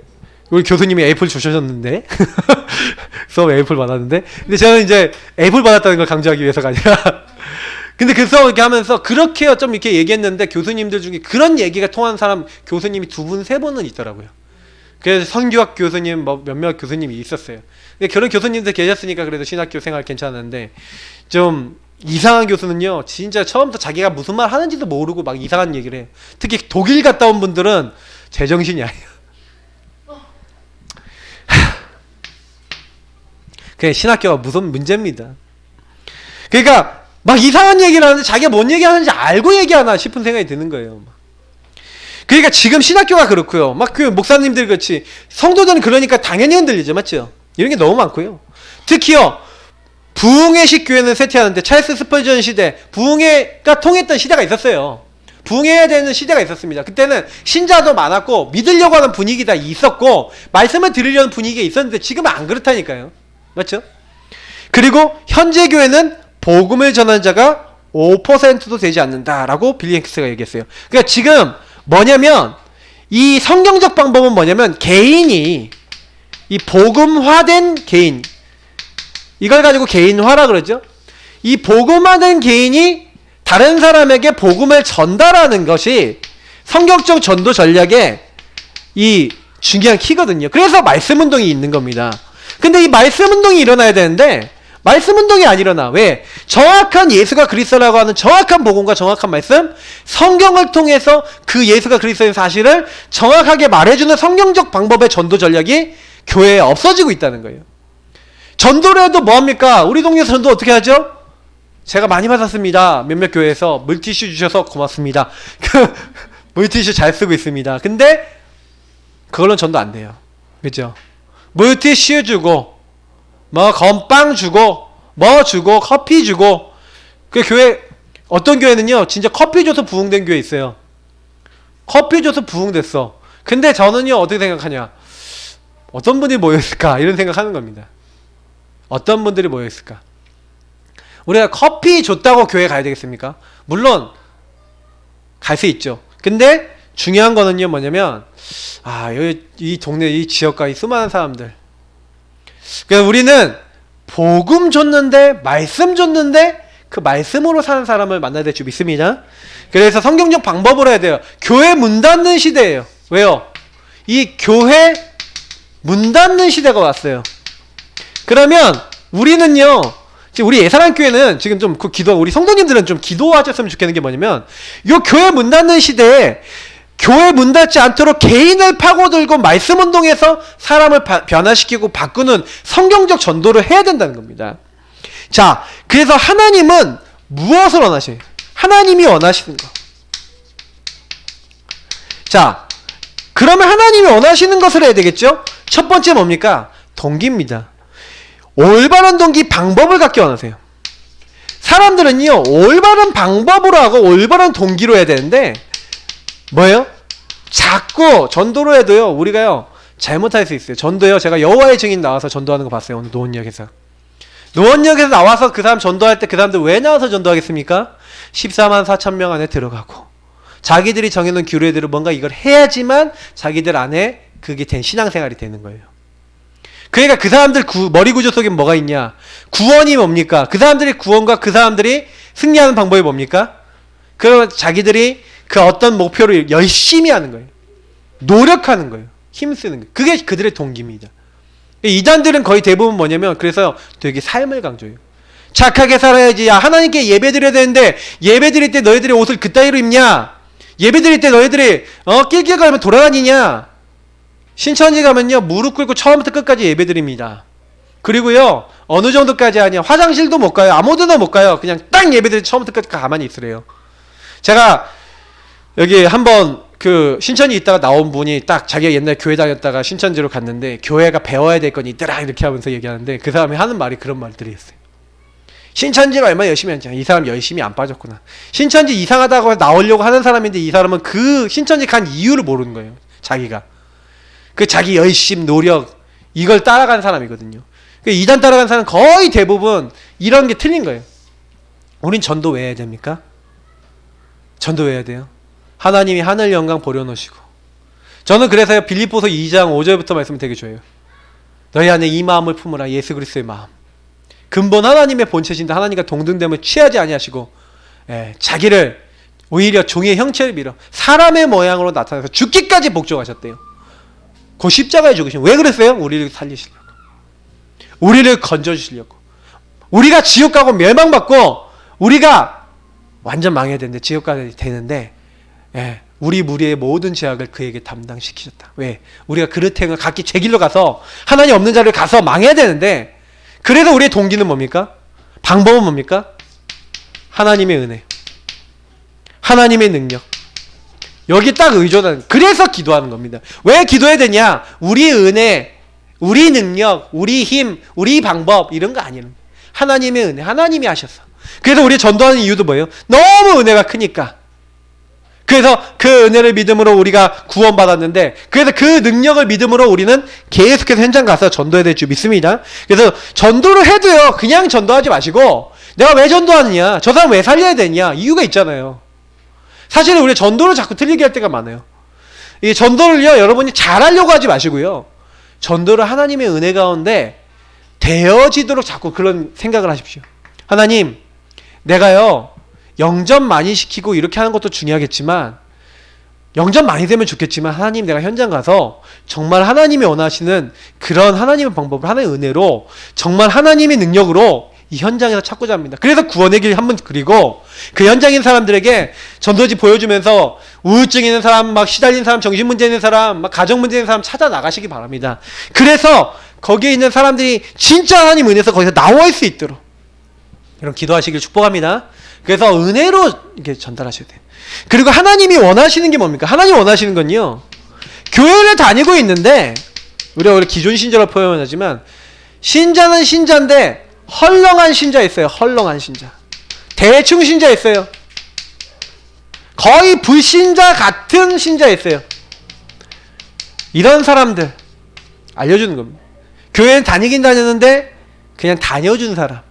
우리 교수님이 에이플 주셨는데 수업에 에이플 받았는데, 근데 저는 이제 에이플 받았다는 걸 강조하기 위해서가 아니라 근데 그 수업 이렇게 하면서 그렇게 좀 이렇게 얘기했는데, 교수님들 중에 그런 얘기가 통한 사람 교수님이 2분, 3분은 있더라고요. 그래서 선교학 교수님, 몇몇 교수님이 있었어요. 근데 그런 교수님들 계셨으니까 그래도 신학교 생활 괜찮았는데, 좀 이상한 교수는요, 진짜 처음부터 자기가 무슨 말 하는지도 모르고 막 이상한 얘기를 해요. 특히 독일 갔다 온 분들은 제정신이 아니에요. 그게 신학교가 무슨 문제입니다. 그러니까 막 이상한 얘기를 하는데 자기가 뭔 얘기하는지 알고 얘기하나 싶은 생각이 드는 거예요. 그러니까 지금 신학교가 그렇고요. 막 그 목사님들 그렇지, 성도들은 그러니까 당연히 흔들리죠. 맞죠? 이런 게 너무 많고요. 특히요, 부흥회식 교회는 쇠퇴하는데, 찰스 스펄전 시대, 부흥회가 통했던 시대가 있었어요. 부흥해야 되는 시대가 있었습니다. 그때는 신자도 많았고 믿으려고 하는 분위기가 있었고 말씀을 들으려는 분위기가 있었는데, 지금은 안 그렇다니까요. 맞죠? 그리고 현재 교회는 복음을 전하는 자가 5%도 되지 않는다라고 빌리 행크스가 얘기했어요. 그러니까 지금 뭐냐면, 이 성경적 방법은 뭐냐면, 개인이 이 복음화된 개인, 이걸 가지고 개인화라 그러죠. 이 복음화된 개인이 다른 사람에게 복음을 전달하는 것이 성경적 전도 전략의 이 중요한 키거든요. 그래서 말씀 운동이 있는 겁니다. 근데 이 말씀 운동이 일어나야 되는데 말씀 운동이 안 일어나. 왜? 정확한 예수가 그리스도라고 하는 정확한 복음과 정확한 말씀, 성경을 통해서 그 예수가 그리스도의 사실을 정확하게 말해주는 성경적 방법의 전도 전략이 교회에 없어지고 있다는 거예요. 전도를 해도 뭐합니까? 우리 동네에서 전도 어떻게 하죠? 제가 많이 받았습니다. 몇몇 교회에서 물티슈 주셔서 고맙습니다. 물티슈 잘 쓰고 있습니다. 근데 그걸로는 전도 안 돼요. 그죠? 물티슈 주고 뭐 건빵 주고 뭐 주고 커피 주고, 그 교회, 어떤 교회는요 진짜 커피 줘서 부흥된 교회 있어요. 커피 줘서 부흥됐어. 근데 저는요 어떻게 생각하냐, 어떤 분이 모여있을까 이런 생각하는 겁니다. 어떤 분들이 모여있을까. 우리가 커피 줬다고 교회 가야 되겠습니까? 물론 갈 수 있죠. 근데 중요한 거는요 뭐냐면, 여기 이 동네 이 지역과 이 수많은 사람들, 그러니까 우리는 복음 줬는데, 말씀 줬는데 그 말씀으로 사는 사람을 만나야 될 줄 믿습니다. 그래서 성경적 방법으로 해야 돼요. 교회 문 닫는 시대예요. 왜요? 이 교회 문 닫는 시대가 왔어요. 그러면 우리는요 지금 우리 예사랑교회는 지금 좀 그 우리 성도님들은 좀 기도하셨으면 좋겠는 게 뭐냐면, 요 교회 문 닫는 시대에 교회 문 닫지 않도록 개인을 파고들고 말씀 운동해서 사람을 변화시키고 바꾸는 성경적 전도를 해야 된다는 겁니다. 자, 그래서 하나님은 무엇을 원하세요? 하나님이 원하시는 거. 자, 그러면 하나님이 원하시는 것을 해야 되겠죠? 첫 번째 뭡니까? 동기입니다. 올바른 동기, 방법을 갖기 원하세요. 사람들은요, 올바른 방법으로 하고 올바른 동기로 해야 되는데, 뭐예요? 자꾸 전도로 해도요, 우리가요, 잘못할 수 있어요. 전도요, 제가 여호와의 증인 나와서 전도하는 거 봤어요. 오늘 노원역에서. 노원역에서 나와서 그 사람 전도할 때 그 사람들 왜 나와서 전도하겠습니까? 14만 4천 명 안에 들어가고, 자기들이 정해놓은 규례대로 뭔가 이걸 해야지만 자기들 안에 그게 된 신앙생활이 되는 거예요. 그러니까 그 사람들 머리 구조 속에 뭐가 있냐? 구원이 뭡니까? 그 사람들이 구원과 그 사람들이 승리하는 방법이 뭡니까? 그러면 자기들이 그 어떤 목표를 열심히 하는 거예요. 노력하는 거예요. 힘쓰는 거예요. 그게 그들의 동기입니다. 이단들은 거의 대부분 뭐냐면, 그래서 되게 삶을 강조해요. 착하게 살아야지. 야, 하나님께 예배 드려야 되는데 예배 드릴 때 너희들이 옷을 그따위로 입냐? 예배 드릴 때 너희들이 낄낄거리면 돌아다니냐? 신천지 가면요, 무릎 꿇고 처음부터 끝까지 예배 드립니다. 그리고요, 어느 정도까지 하냐? 화장실도 못 가요. 아무데나 못 가요. 그냥 딱 예배 드릴 때 처음부터 끝까지 가만히 있으래요. 제가 여기 한번 그 신천지 있다가 나온 분이 딱 자기가 옛날 교회 다녔다가 신천지로 갔는데, 교회가 배워야 될 건 있더라 이렇게 하면서 얘기하는데, 그 사람이 하는 말이 그런 말들이었어요. 신천지가 얼마나 열심히 하는지. 이 사람 열심히 안 빠졌구나. 신천지 이상하다고 나오려고 하는 사람인데, 이 사람은 그 신천지 간 이유를 모르는 거예요. 자기가 그 자기 열심, 노력, 이걸 따라간 사람이거든요. 이단 따라간 사람은 거의 대부분 이런 게 틀린 거예요. 우린 전도 왜 해야 됩니까? 전도 왜 해야 돼요? 하나님이 하늘 영광 버려놓으시고. 저는 그래서요, 빌립보서 2장 5절부터 말씀을 되게 좋아해요. 너희 안에 이 마음을 품으라. 예수 그리스도의 마음. 근본 하나님의 본체신데 하나님과 동등됨을 취하지 아니하시고, 자기를 오히려 종의 형체를 빌어 사람의 모양으로 나타나서 죽기까지 복종하셨대요. 그 십자가에 죽으신. 왜 그랬어요? 우리를 살리시려고, 우리를 건져주시려고. 우리가 지옥 가고 멸망받고 우리가 완전 망해야 되는데, 지옥 가야 되는데, 우리 무리의 모든 죄악을 그에게 담당시키셨다. 왜? 우리가 그릇행을 각기 제 길로 가서 하나님 없는 자리를 가서 망해야 되는데, 그래서 우리의 동기는 뭡니까? 방법은 뭡니까? 하나님의 은혜, 하나님의 능력. 여기 딱 의존하는. 그래서 기도하는 겁니다. 왜 기도해야 되냐? 우리 은혜, 우리 능력, 우리 힘, 우리 방법, 이런 거 아니에요. 하나님의 은혜, 하나님이 하셨어. 그래서 우리 전도하는 이유도 뭐예요? 너무 은혜가 크니까. 그래서 그 은혜를 믿음으로 우리가 구원받았는데, 그래서 그 능력을 믿음으로 우리는 계속해서 현장 가서 전도해야 될 줄 믿습니다. 그래서 전도를 해도요, 그냥 전도하지 마시고, 내가 왜 전도하느냐? 저 사람 왜 살려야 되냐? 이유가 있잖아요. 사실은 우리 전도를 자꾸 틀리게 할 때가 많아요. 이 전도를요, 여러분이 잘하려고 하지 마시고요, 전도를 하나님의 은혜 가운데 되어지도록 자꾸 그런 생각을 하십시오. 하나님, 내가요, 영접 많이 시키고 이렇게 하는 것도 중요하겠지만, 영접 많이 되면 좋겠지만, 하나님, 내가 현장 가서 정말 하나님이 원하시는 그런 하나님의 방법을, 하나님의 은혜로, 정말 하나님의 능력으로 이 현장에서 찾고자 합니다. 그래서 구원의 길 한번 그리고, 그 현장에 있는 사람들에게 전도지 보여주면서 우울증 있는 사람, 막 시달린 사람, 정신 문제 있는 사람, 막 가정 문제 있는 사람 찾아 나가시기 바랍니다. 그래서 거기에 있는 사람들이 진짜 하나님 은혜에서 거기서 나올 수 있도록 이런 기도하시길 축복합니다. 그래서 은혜로 이렇게 전달하셔야 돼요. 그리고 하나님이 원하시는 게 뭡니까? 하나님이 원하시는 건요, 교회를 다니고 있는데, 우리가 원래 기존 신자로 표현하지만, 신자는 신자인데 헐렁한 신자 있어요. 헐렁한 신자. 대충 신자 있어요. 거의 불신자 같은 신자 있어요. 이런 사람들 알려주는 겁니다. 교회는 다니긴 다녔는데 그냥 다녀준 사람.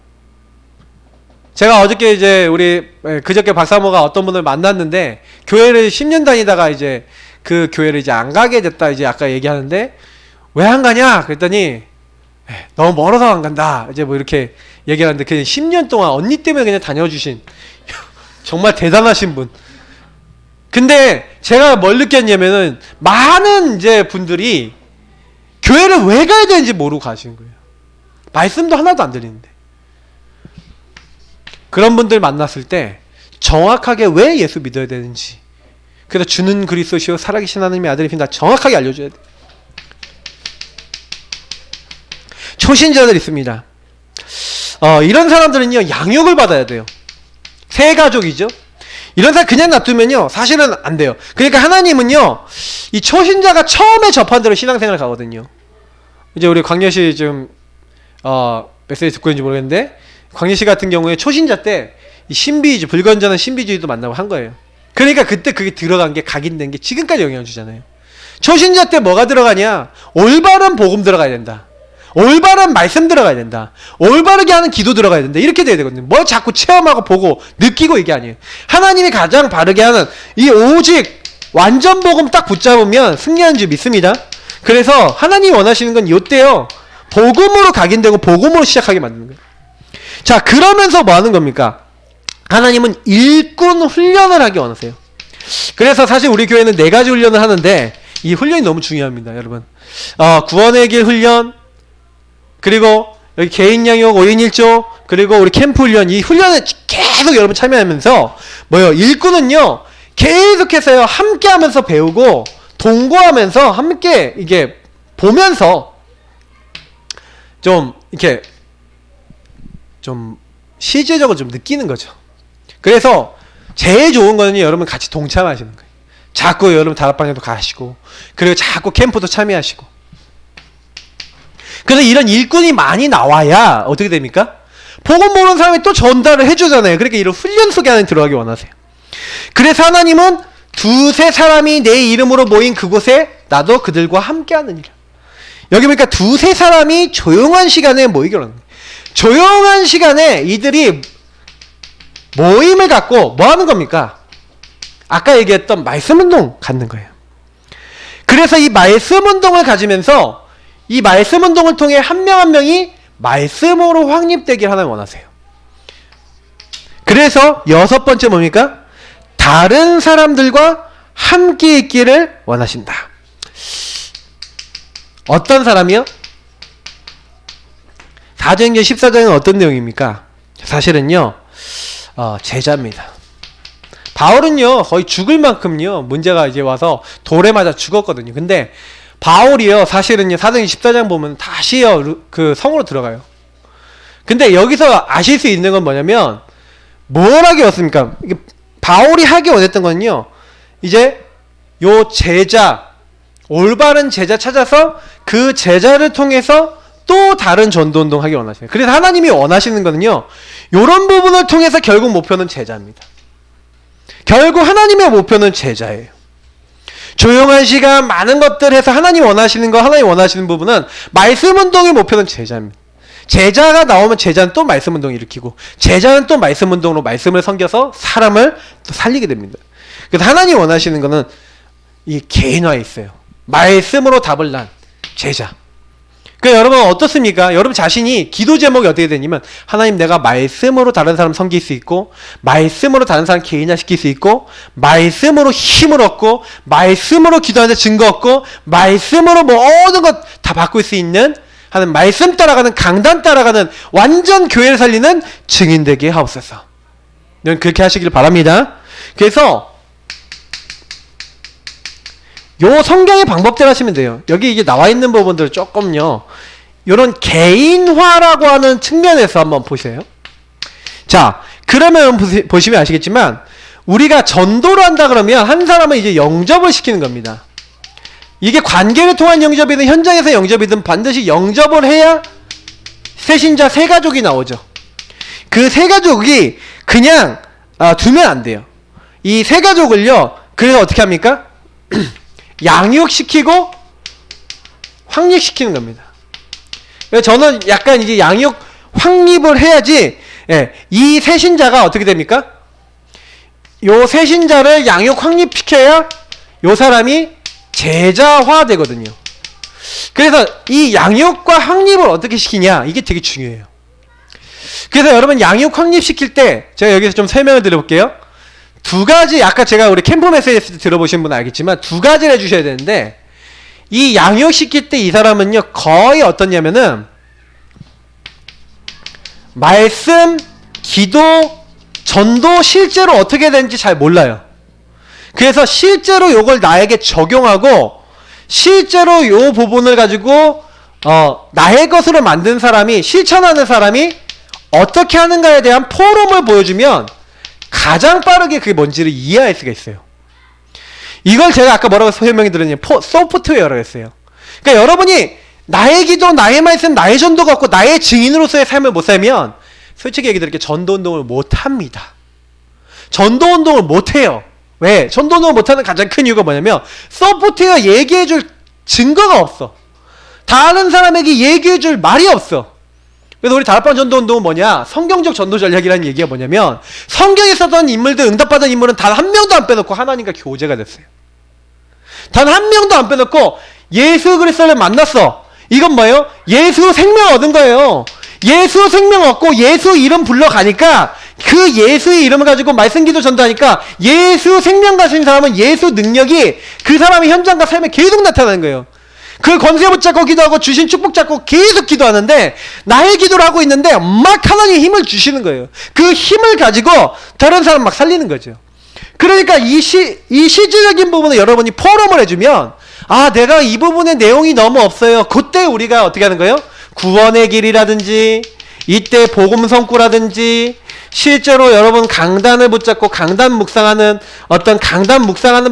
제가 어저께 이제 그저께 박사모가 어떤 분을 만났는데, 교회를 10년 다니다가 이제 그 교회를 이제 안 가게 됐다, 이제 아까 얘기하는데, 왜 안 가냐? 그랬더니, 너무 멀어서 안 간다. 이제 뭐 이렇게 얘기하는데, 그냥 10년 동안 언니 때문에 그냥 다녀주신 정말 대단하신 분. 근데 제가 뭘 느꼈냐면은, 많은 이제 분들이 교회를 왜 가야 되는지 모르고 가시는 거예요. 말씀도 하나도 안 들리는데. 그런 분들 만났을 때 정확하게 왜 예수 믿어야 되는지, 그래서 주는 그리스도시요 살아계신 하나님의 아들이십니다, 정확하게 알려줘야 돼. 초신자들 있습니다. 이런 사람들은요 양육을 받아야 돼요. 새 가족이죠. 이런 사람 그냥 놔두면요 사실은 안 돼요. 그러니까 하나님은요 이 초신자가 처음에 접한 대로 신앙생활을 가거든요. 이제 우리 광녀씨 지금 메시지 듣고 있는지 모르겠는데, 광녀씨 같은 경우에 초신자 때 이 신비주의, 불건전한 신비주의도 만나고 한 거예요. 그러니까 그때 그게 들어간 게, 각인된 게 지금까지 영향을 주잖아요. 초신자 때 뭐가 들어가냐? 올바른 복음 들어가야 된다. 올바른 말씀 들어가야 된다. 올바르게 하는 기도 들어가야 된다. 이렇게 돼야 되거든요. 뭘 자꾸 체험하고 보고 느끼고 이게 아니에요. 하나님이 가장 바르게 하는 이 오직 완전 복음 딱 붙잡으면 승리하는 줄 믿습니다. 그래서 하나님이 원하시는 건 이때요. 복음으로 각인되고 복음으로 시작하게 만드는 거예요. 자, 그러면서 뭐 하는 겁니까? 하나님은 일꾼 훈련을 하기 원하세요. 그래서 사실 우리 교회는 4가지 훈련을 하는데 이 훈련이 너무 중요합니다, 여러분. 구원의 길 훈련, 그리고 여기 개인 양육 5인 1조, 그리고 우리 캠프 훈련, 이 훈련에 계속 여러분 참여하면서 뭐요? 일꾼은요 계속해서요 함께 하면서 배우고 동거하면서 함께 이게 보면서 좀 이렇게 좀 실제적으로 좀 느끼는 거죠. 그래서 제일 좋은 거는요 여러분 같이 동참하시는 거예요. 자꾸 여러분 다락방에도 가시고, 그리고 자꾸 캠프도 참여하시고. 그래서 이런 일꾼이 많이 나와야 어떻게 됩니까? 복음 모르는 사람이 또 전달을 해주잖아요. 그러니까 이런 훈련 속에 하나님 들어가기 원하세요. 그래서 하나님은 2-3 사람이 내 이름으로 모인 그곳에 나도 그들과 함께 하느니라. 여기 보니까 2-3 사람이 조용한 시간에 모이게 하는 거예요. 조용한 시간에 이들이 모임을 갖고 뭐 하는 겁니까? 아까 얘기했던 말씀 운동 갖는 거예요. 그래서 이 말씀 운동을 가지면서 이 말씀 운동을 통해 한 명 한 명이 말씀으로 확립되길 하나님 원하세요. 그래서 6번째 뭡니까? 다른 사람들과 함께 있기를 원하신다. 어떤 사람이요? 사도행전 14장은 어떤 내용입니까? 사실은요 제자입니다. 바울은요 거의 죽을 만큼요 문제가 이제 와서 돌에 맞아 죽었거든요. 근데 바울이요 사실은요 사도행전 14장 보면 다시요 그 성으로 들어가요. 근데 여기서 아실 수 있는 건 뭐냐면 뭘 하기 왔습니까? 바울이 하기 원했던 건요 이제 요 제자, 올바른 제자 찾아서 그 제자를 통해서 또 다른 전도운동 하기 원하세요. 그래서 하나님이 원하시는 거는요 요런 부분을 통해서 결국 목표는 제자입니다. 결국 하나님의 목표는 제자예요. 조용한 시간 많은 것들 해서 하나님 원하시는 거, 하나님 원하시는 부분은 말씀 운동의 목표는 제자입니다. 제자가 나오면 제자는 또 말씀 운동을 일으키고, 제자는 또 말씀 운동으로 말씀을 섬겨서 사람을 또 살리게 됩니다. 그래서 하나님 원하시는 거는 이 개인화에 있어요. 말씀으로 답을 난 제자. 그러니까 여러분 어떻습니까? 여러분 자신이 기도 제목이 어떻게 되냐면, 하나님 내가 말씀으로 다른 사람 섬길 수 있고, 말씀으로 다른 사람 개인화시킬 수 있고, 말씀으로 힘을 얻고, 말씀으로 기도하는데 증거 얻고, 말씀으로 모든 것 다 바꿀 수 있는, 하는 말씀 따라가는, 강단 따라가는 완전 교회를 살리는 증인 되게 하옵소서. 여러분 그렇게 하시길 바랍니다. 그래서 요 성경의 방법대로 하시면 돼요. 여기 이게 나와 있는 부분들을 조금요 요런 개인화라고 하는 측면에서 한번 보세요. 자, 그러면 보시면 아시겠지만 우리가 전도를 한다 그러면 한 사람은 이제 영접을 시키는 겁니다. 이게 관계를 통한 영접이든 현장에서 영접이든 반드시 영접을 해야 새신자 새 가족이 나오죠. 그 새 가족이 그냥 두면 안 돼요. 이 새 가족을요 그래서 어떻게 합니까? 양육시키고 확립시키는 겁니다. 저는 약간 이제 양육 확립을 해야지, 예, 이 새신자가 어떻게 됩니까? 요 새신자를 양육 확립시켜야 요 사람이 제자화 되거든요. 그래서 이 양육과 확립을 어떻게 시키냐, 이게 되게 중요해요. 그래서 여러분 양육 확립시킬 때 제가 여기서 좀 설명을 드려볼게요. 2가지, 아까 제가 우리 캠프 메시지 들어보신 분은 알겠지만 2가지를 해주셔야 되는데, 이 양육시킬 때 이 사람은요 거의 어떻냐면은 말씀, 기도, 전도 실제로 어떻게 되는지 잘 몰라요. 그래서 실제로 요걸 나에게 적용하고 실제로 요 부분을 가지고 나의 것으로 만든 사람이, 실천하는 사람이 어떻게 하는가에 대한 포럼을 보여주면 가장 빠르게 그게 뭔지를 이해할 수가 있어요. 이걸 제가 아까 뭐라고 설명해 드렸냐면 소프트웨어라고 했어요. 그러니까 여러분이 나의 기도, 나의 말씀, 나의 전도가 없고 나의 증인으로서의 삶을 못 살면 솔직히 얘기 드릴게요. 전도운동을 못합니다. 전도운동을 못해요. 왜? 전도운동을 못하는 가장 큰 이유가 뭐냐면 소프트웨어 얘기해줄 증거가 없어. 다른 사람에게 얘기해줄 말이 없어. 그래서 우리 다락방 전도운동은 뭐냐? 성경적 전도 전략이라는 얘기가 뭐냐면 성경에 있었던 인물들, 응답받은 인물은 단 한 명도 안 빼놓고 하나님과 교제가 됐어요. 단 한 명도 안 빼놓고 예수 그리스도를 만났어. 이건 뭐예요? 예수 생명 얻은 거예요. 예수 생명 얻고 예수 이름 불러가니까 그 예수의 이름을 가지고 말씀기도 전도하니까 예수 생명 가진 사람은 예수 능력이 그 사람의 현장과 삶에 계속 나타나는 거예요. 그 권세 붙잡고 기도하고 주신 축복 잡고 계속 기도하는데 나의 기도를 하고 있는데 막 하나님 힘을 주시는 거예요. 그 힘을 가지고 다른 사람 막 살리는 거죠. 그러니까 이 시즈적인 부분을 여러분이 포럼을 해주면 내가 이 부분의 내용이 너무 없어요. 그때 우리가 어떻게 하는 거예요? 구원의 길이라든지 이때 복음 성구라든지 실제로 여러분 강단을 붙잡고 강단 묵상하는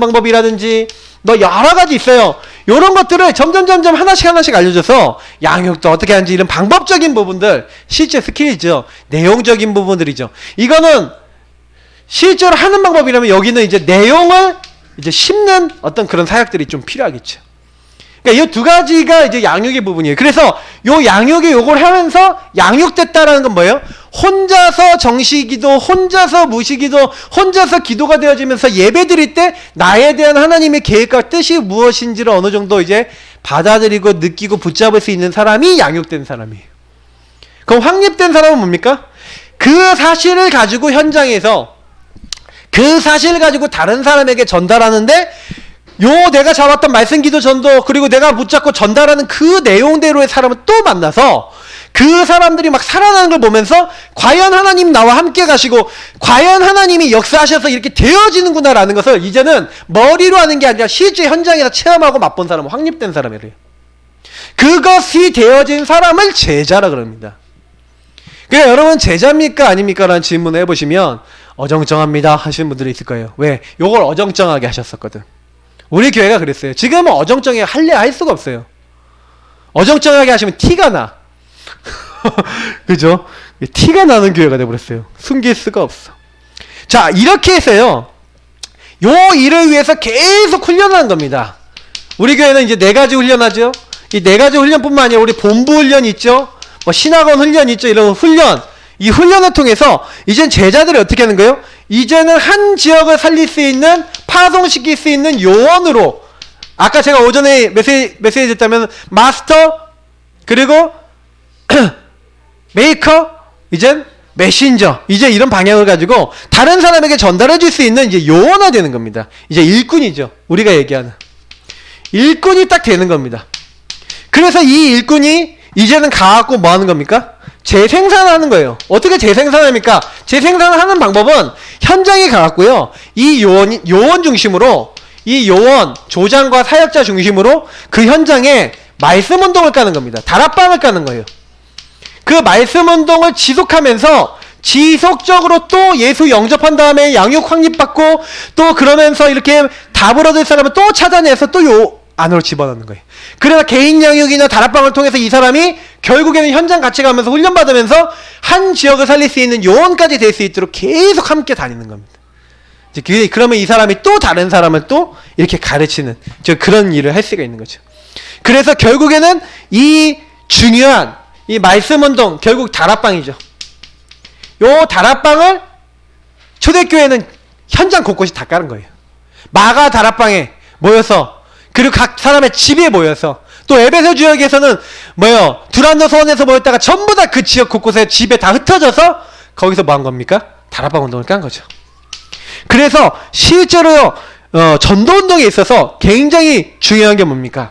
방법이라든지 여러 가지 있어요. 이런 것들을 점점 하나씩 알려줘서 양육도 어떻게 하는지 이런 방법적인 부분들, 실제 스킬이죠. 내용적인 부분들이죠. 이거는 실제로 하는 방법이라면 여기는 이제 내용을 이제 심는 어떤 그런 사역들이 좀 필요하겠죠. 그러니까 이 두 가지가 이제 양육의 부분이에요. 그래서 요 양육이 요걸 하면서 양육됐다라는 건 뭐예요? 혼자서 정시기도, 혼자서 무시기도, 혼자서 기도가 되어지면서 예배 드릴 때 나에 대한 하나님의 계획과 뜻이 무엇인지를 어느 정도 이제 받아들이고 느끼고 붙잡을 수 있는 사람이 양육된 사람이에요. 그럼 확립된 사람은 뭡니까? 그 사실을 가지고 현장에서 그 사실을 가지고 다른 사람에게 전달하는데 내가 잡았던 말씀 기도 전도 그리고 내가 붙잡고 전달하는 그 내용대로의 사람을 또 만나서 그 사람들이 막 살아나는 걸 보면서 과연 하나님 나와 함께 가시고 과연 하나님이 역사하셔서 이렇게 되어지는구나 라는 것을 이제는 머리로 하는 게 아니라 실제 현장에서 체험하고 맛본 사람은 확립된 사람이래요. 그것이 되어진 사람을 제자라 그럽니다. 그러니까 여러분 제자입니까 아닙니까? 라는 질문을 해보시면 어정쩡합니다 하시는 분들이 있을 거예요. 왜? 요걸 어정쩡하게 하셨었거든. 우리 교회가 그랬어요. 지금은 어정쩡하게 할 수가 없어요. 어정쩡하게 하시면 티가 나. 그죠? 티가 나는 교회가 돼버렸어요. 숨길 수가 없어. 자, 이렇게 해서요. 요 일을 위해서 계속 훈련하는 겁니다. 우리 교회는 이제 4가지 훈련하죠. 이 4가지 훈련뿐만 아니라 우리 본부 훈련 있죠. 신학원 훈련 있죠. 이런 훈련. 이 훈련을 통해서 이젠 제자들이 어떻게 하는 거예요? 이제는 한 지역을 살릴 수 있는, 파송시킬 수 있는 요원으로, 아까 제가 오전에 메시지 했다면 마스터, 그리고 메이커, 이젠 메신저, 이제 이런 방향을 가지고 다른 사람에게 전달해 줄 수 있는 이제 요원화 되는 겁니다. 이제 일꾼이죠. 우리가 얘기하는 일꾼이 딱 되는 겁니다. 그래서 이 일꾼이 이제는 가갖고 뭐 하는 겁니까? 재생산하는 거예요. 어떻게 재생산합니까? 재생산하는 방법은 현장에 가갖고요. 이 요원 중심으로, 이 요원, 조장과 사역자 중심으로 그 현장에 말씀 운동을 까는 겁니다. 다락방을 까는 거예요. 그 말씀 운동을 지속하면서 지속적으로 또 예수 영접한 다음에 양육 확립받고 또 그러면서 이렇게 답을 얻을 사람을 또 찾아내서 또 요 안으로 집어넣는 거예요. 그래서 개인 영역이나 다락방을 통해서 이 사람이 결국에는 현장 같이 가면서 훈련받으면서 한 지역을 살릴 수 있는 요원까지 될 수 있도록 계속 함께 다니는 겁니다. 이제 그러면 이 사람이 또 다른 사람을 또 이렇게 가르치는 그런 일을 할 수가 있는 거죠. 그래서 결국에는 이 중요한 이 말씀 운동, 결국 다락방이죠. 요 다락방을 초대교회는 현장 곳곳이 다 깔은 거예요. 마가 다락방에 모여서, 그리고 각 사람의 집에 모여서, 또 에베소 지역에서는 두란노 서원에서 모였다가 전부 다 그 지역 곳곳에 집에 다 흩어져서 거기서 뭐 한 겁니까? 다락방 운동을 깐 거죠. 그래서 실제로 전도 운동에 있어서 굉장히 중요한 게 뭡니까?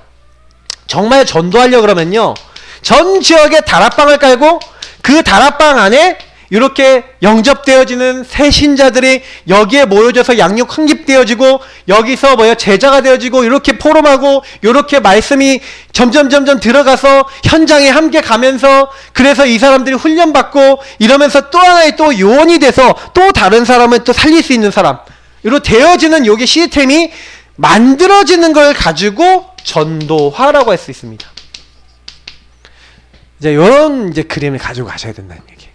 정말 전도하려고 그러면요, 전 지역에 다락방을 깔고 그 다락방 안에 이렇게 영접되어지는 새 신자들이 여기에 모여져서 양육 환깁되어지고 여기서 제자가 되어지고 이렇게 포럼하고 이렇게 말씀이 점점 들어가서 현장에 함께 가면서 그래서 이 사람들이 훈련받고 이러면서 또 하나의 또 요원이 돼서 또 다른 사람을 또 살릴 수 있는 사람 이로 되어지는 요게 시스템이 만들어지는 걸 가지고 전도화라고 할 수 있습니다. 이제 이런 그림을 가지고 가셔야 된다는 얘기.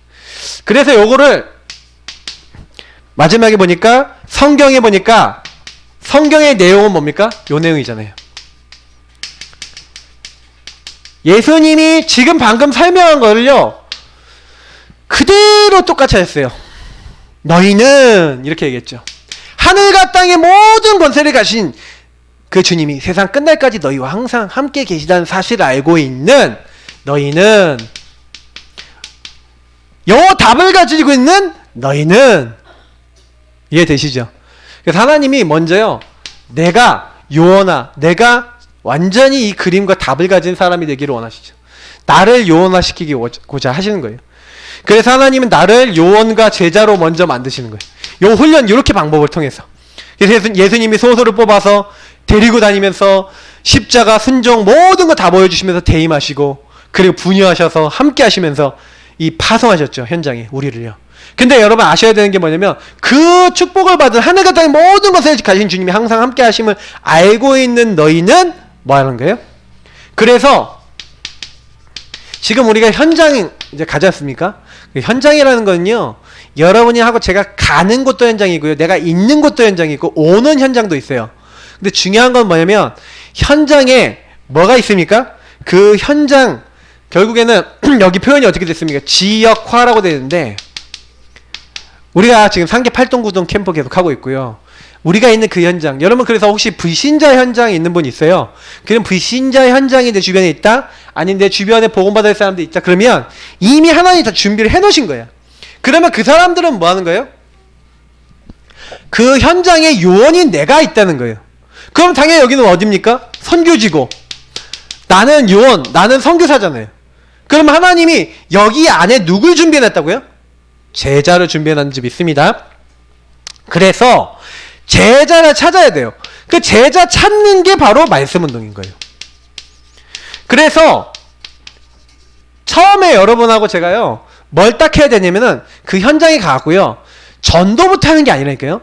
그래서 요거를 마지막에 보니까 성경에 보니까 성경의 내용은 뭡니까? 요 내용이잖아요. 예수님이 지금 방금 설명한 거를요 그대로 똑같이 하셨어요. 너희는 이렇게 얘기했죠. 하늘과 땅의 모든 권세를 가신 그 주님이 세상 끝날까지 너희와 항상 함께 계시다는 사실을 알고 있는 너희는 요 답을 가지고 있는 너희는 이해되시죠? 그래서 하나님이 먼저요 내가 요원화 내가 완전히 이 그림과 답을 가진 사람이 되기를 원하시죠. 나를 요원화시키고자 하시는 거예요. 그래서 하나님은 나를 요원과 제자로 먼저 만드시는 거예요. 요 훈련 이렇게 방법을 통해서. 그래서 예수님이 소설을 뽑아서 데리고 다니면서 십자가 순종 모든 거 다 보여주시면서 대임하시고 그리고 분유하셔서 함께 하시면서 이 파송하셨죠. 현장에 우리를요. 근데 여러분 아셔야 되는 게 뭐냐면 그 축복을 받은 하늘과 땅의 모든 것을 가신 주님이 항상 함께 하심을 알고 있는 너희는 뭐 하는 거예요? 그래서 지금 우리가 현장 이제 가지 않습니까? 현장이라는 거는요 여러분이 하고 제가 가는 곳도 현장이고요 내가 있는 곳도 현장이고 오는 현장도 있어요. 근데 중요한 건 뭐냐면 현장에 뭐가 있습니까? 그 현장 결국에는 여기 표현이 어떻게 됐습니까? 지역화라고 되는데 우리가 지금 상계 8동구동 캠프 계속 하고 있고요. 우리가 있는 그 현장 여러분 그래서 혹시 불신자 현장에 있는 분 있어요? 그럼 불신자 현장이 내 주변에 있다? 아니 내 주변에 복음받을 사람도 있다? 그러면 이미 하나님이 다 준비를 해놓으신 거야. 그러면 그 사람들은 뭐 하는 거예요? 그 현장에 요원인 내가 있다는 거예요. 그럼 당연히 여기는 어딥니까? 선교지고 나는 요원 나는 선교사잖아요. 그럼 하나님이 여기 안에 누굴 준비해놨다고요? 제자를 해놨는 집 있습니다. 그래서 제자를 찾아야 돼요. 그 제자 찾는 게 바로 말씀 운동인 거예요. 그래서 처음에 여러분하고 제가요 뭘 딱 해야 되냐면은 그 현장에 가고요 전도부터 하는 게 아니라니까요.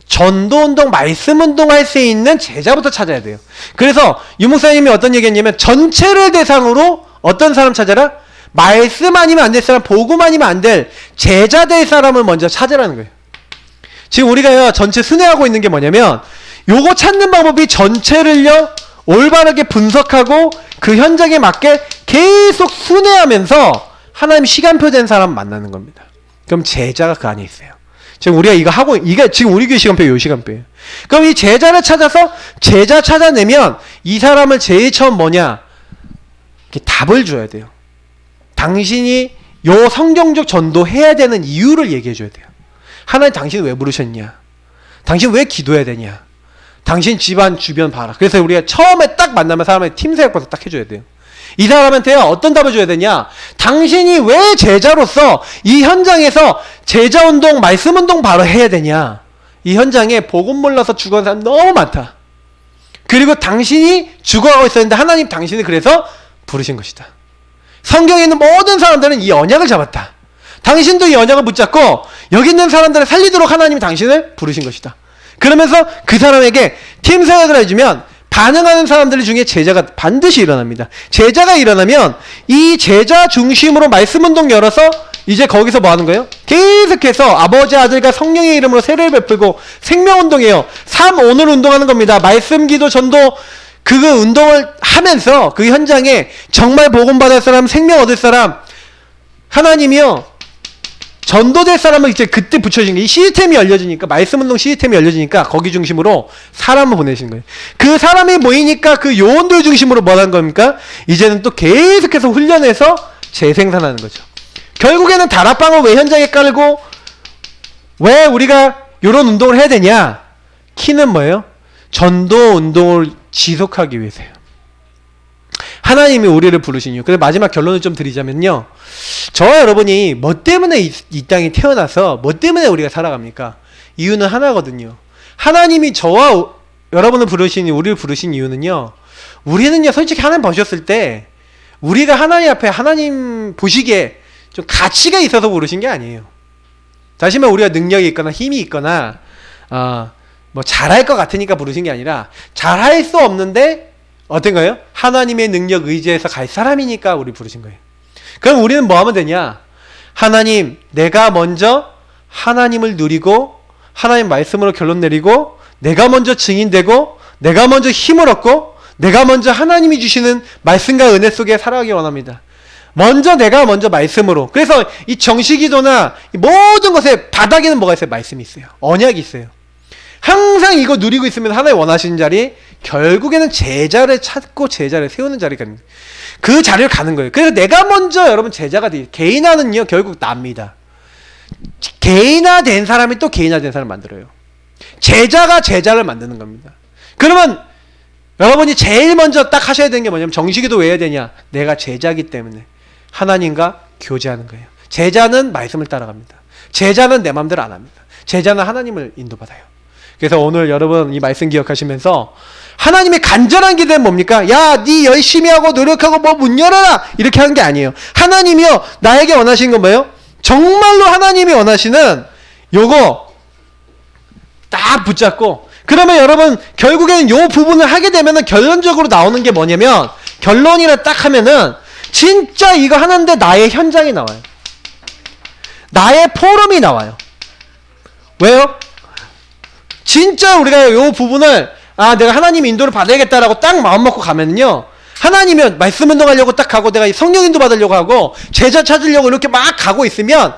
전도운동, 말씀운동 할 수 있는 제자부터 찾아야 돼요. 그래서 유목사님이 어떤 얘기 했냐면 전체를 대상으로 어떤 사람 찾아라? 말씀 아니면 안 될 사람, 복음 아니면 안 될 제자 될 사람을 먼저 찾으라는 거예요. 지금 우리가요 전체 순회하고 있는 게 뭐냐면 요거 찾는 방법이 전체를요 올바르게 분석하고 그 현장에 맞게 계속 순회하면서 하나님 시간표 된 사람 만나는 겁니다. 그럼 제자가 그 안에 있어요. 지금 우리가 이거 하고 이게 지금 우리 교회 시간표예요. 요 시간표예요. 그럼 이 제자를 찾아서 제자 찾아내면 이 사람을 제일 처음 뭐냐 이렇게 답을 줘야 돼요. 당신이 요 성경적 전도해야 되는 이유를 얘기해 줘야 돼요. 하나님 당신 왜 부르셨냐? 당신 왜 기도해야 되냐? 당신 집안 주변 봐라. 그래서 우리가 처음에 딱 만나면 사람의 팀 생각부터 딱 해줘야 돼요. 이 사람한테요 어떤 답을 줘야 되냐? 당신이 왜 제자로서 이 현장에서 제자운동, 말씀운동 바로 해야 되냐? 이 현장에 복음 몰라서 죽어간 사람 너무 많다. 그리고 당신이 죽어가고 있었는데 하나님 당신을 그래서 부르신 것이다. 성경에 있는 모든 사람들은 이 언약을 잡았다. 당신도 이 언약을 붙잡고 여기 있는 사람들을 살리도록 하나님이 당신을 부르신 것이다. 그러면서 그 사람에게 팀 생각을 해주면 반응하는 사람들 중에 제자가 반드시 일어납니다. 제자가 일어나면 이 제자 중심으로 말씀운동 열어서 이제 거기서 뭐 하는 거예요? 계속해서 아버지 아들과 성령의 이름으로 세례를 베풀고 생명운동이에요. 3오늘 운동하는 겁니다. 말씀 기도 전도 그 운동을 하면서 그 현장에 정말 복음 받을 사람 생명 얻을 사람 하나님이요 전도될 사람을 이제 그때 붙여진 거예요. 이 시스템이 열려지니까 말씀운동 시스템이 열려지니까 거기 중심으로 사람을 보내신 거예요. 그 사람이 모이니까 그 요원들 중심으로 뭐 하는 겁니까? 이제는 또 계속해서 훈련해서 재생산하는 거죠. 결국에는 다락방을 왜 현장에 깔고 왜 우리가 이런 운동을 해야 되냐? 키는 뭐예요? 전도 운동을 지속하기 위해서요. 하나님이 우리를 부르신 이유. 그래서 마지막 결론을 좀 드리자면요. 저와 여러분이 뭐 때문에 이 땅에 태어나서 뭐 때문에 우리가 살아갑니까? 이유는 하나거든요. 하나님이 저와 여러분을 부르신, 우리를 부르신 이유는요. 우리는요, 솔직히 하나님 보셨을 때 우리가 하나님 앞에 하나님 보시기에 좀 가치가 있어서 부르신 게 아니에요. 다시 말해 우리가 능력이 있거나 힘이 있거나 뭐 잘할 것 같으니까 부르신 게 아니라 잘할 수 없는데 어떤 거예요? 하나님의 능력 의지해서 갈 사람이니까 우리 부르신 거예요. 그럼 우리는 뭐 하면 되냐? 하나님, 내가 먼저 하나님을 누리고 하나님 말씀으로 결론 내리고 내가 먼저 증인되고 내가 먼저 힘을 얻고 내가 먼저 하나님이 주시는 말씀과 은혜 속에 살아가기 원합니다. 내가 먼저 말씀으로. 그래서 이 정식기도나 모든 것의 바닥에는 뭐가 있어요? 말씀이 있어요. 언약이 있어요. 항상 이거 누리고 있으면 하나님 원하시는 자리, 결국에는 제자를 찾고 제자를 세우는 자리가 있는 거예요. 그 자리를 가는 거예요. 그래서 내가 먼저 여러분 제자가 돼. 개인화는요 결국 납니다. 개인화된 사람이 또 개인화된 사람을 만들어요. 제자가 제자를 만드는 겁니다. 그러면 여러분이 제일 먼저 딱 하셔야 되는 게 뭐냐면 정식기도 왜 해야 되냐? 내가 제자기 때문에 하나님과 교제하는 거예요. 제자는 말씀을 따라갑니다. 제자는 내 마음대로 안 합니다. 제자는 하나님을 인도받아요. 그래서 오늘 여러분 이 말씀 기억하시면서 하나님의 간절한 기대는 뭡니까? 야, 네 열심히 하고 노력하고 뭐 문 열어라! 이렇게 하는 게 아니에요. 하나님이요, 나에게 원하시는 건 뭐예요? 정말로 하나님이 원하시는 요거 딱 붙잡고, 그러면 여러분 결국에는 요 부분을 하게 되면은 결론적으로 나오는 게 뭐냐면, 결론이라 딱 하면은 진짜 이거 하는데 나의 현장이 나와요. 나의 포럼이 나와요. 왜요? 진짜 우리가 요 부분을 내가 하나님 인도를 받아야겠다라고 딱 마음 먹고 가면요, 하나님은 말씀 운동하려고 딱 가고 내가 성령 인도 받으려고 하고 제자 찾으려고 이렇게 막 가고 있으면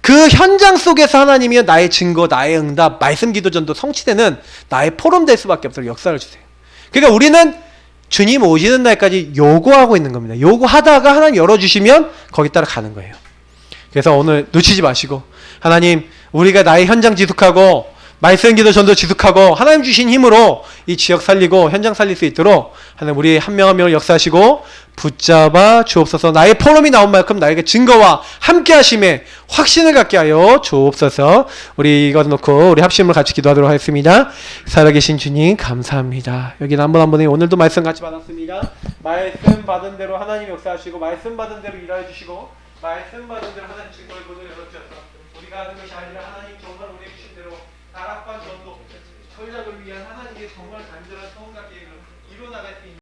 그 현장 속에서 하나님이 나의 증거, 나의 응답, 말씀 기도 전도 성취되는 나의 포럼 될 수밖에 없어요. 역사를 주세요. 그러니까 우리는 주님 오시는 날까지 요구하고 있는 겁니다. 요구하다가 하나님 열어주시면 거기 따라 가는 거예요. 그래서 오늘 놓치지 마시고, 하나님 우리가 나의 현장 지속하고 말씀 기도 전도 지속하고 하나님 주신 힘으로 이 지역 살리고 현장 살릴 수 있도록 하나님 우리 한 명 한 명을 역사하시고 붙잡아 주옵소서. 나의 포럼이 나온 만큼 나에게 증거와 함께 하심에 확신을 갖게 하여 주옵소서. 우리 이거 놓고 우리 합심을 같이 기도하도록 하겠습니다. 살아계신 주님 감사합니다. 여기는 한 분 한 분이 오늘도 말씀 같이 받았습니다. 말씀 받은 대로 하나님 역사하시고 말씀 받은 대로 일하여 주시고 말씀 받은 대로 하나님 증거의 문을 열어주셨다. 우리가 하는 것이 아니라 하나님 정말 우리에게 주신 대로 다락방 전도 전략을 위한 하나님의 정말 간절한 소원과 계획을 이루어나갈 수 있는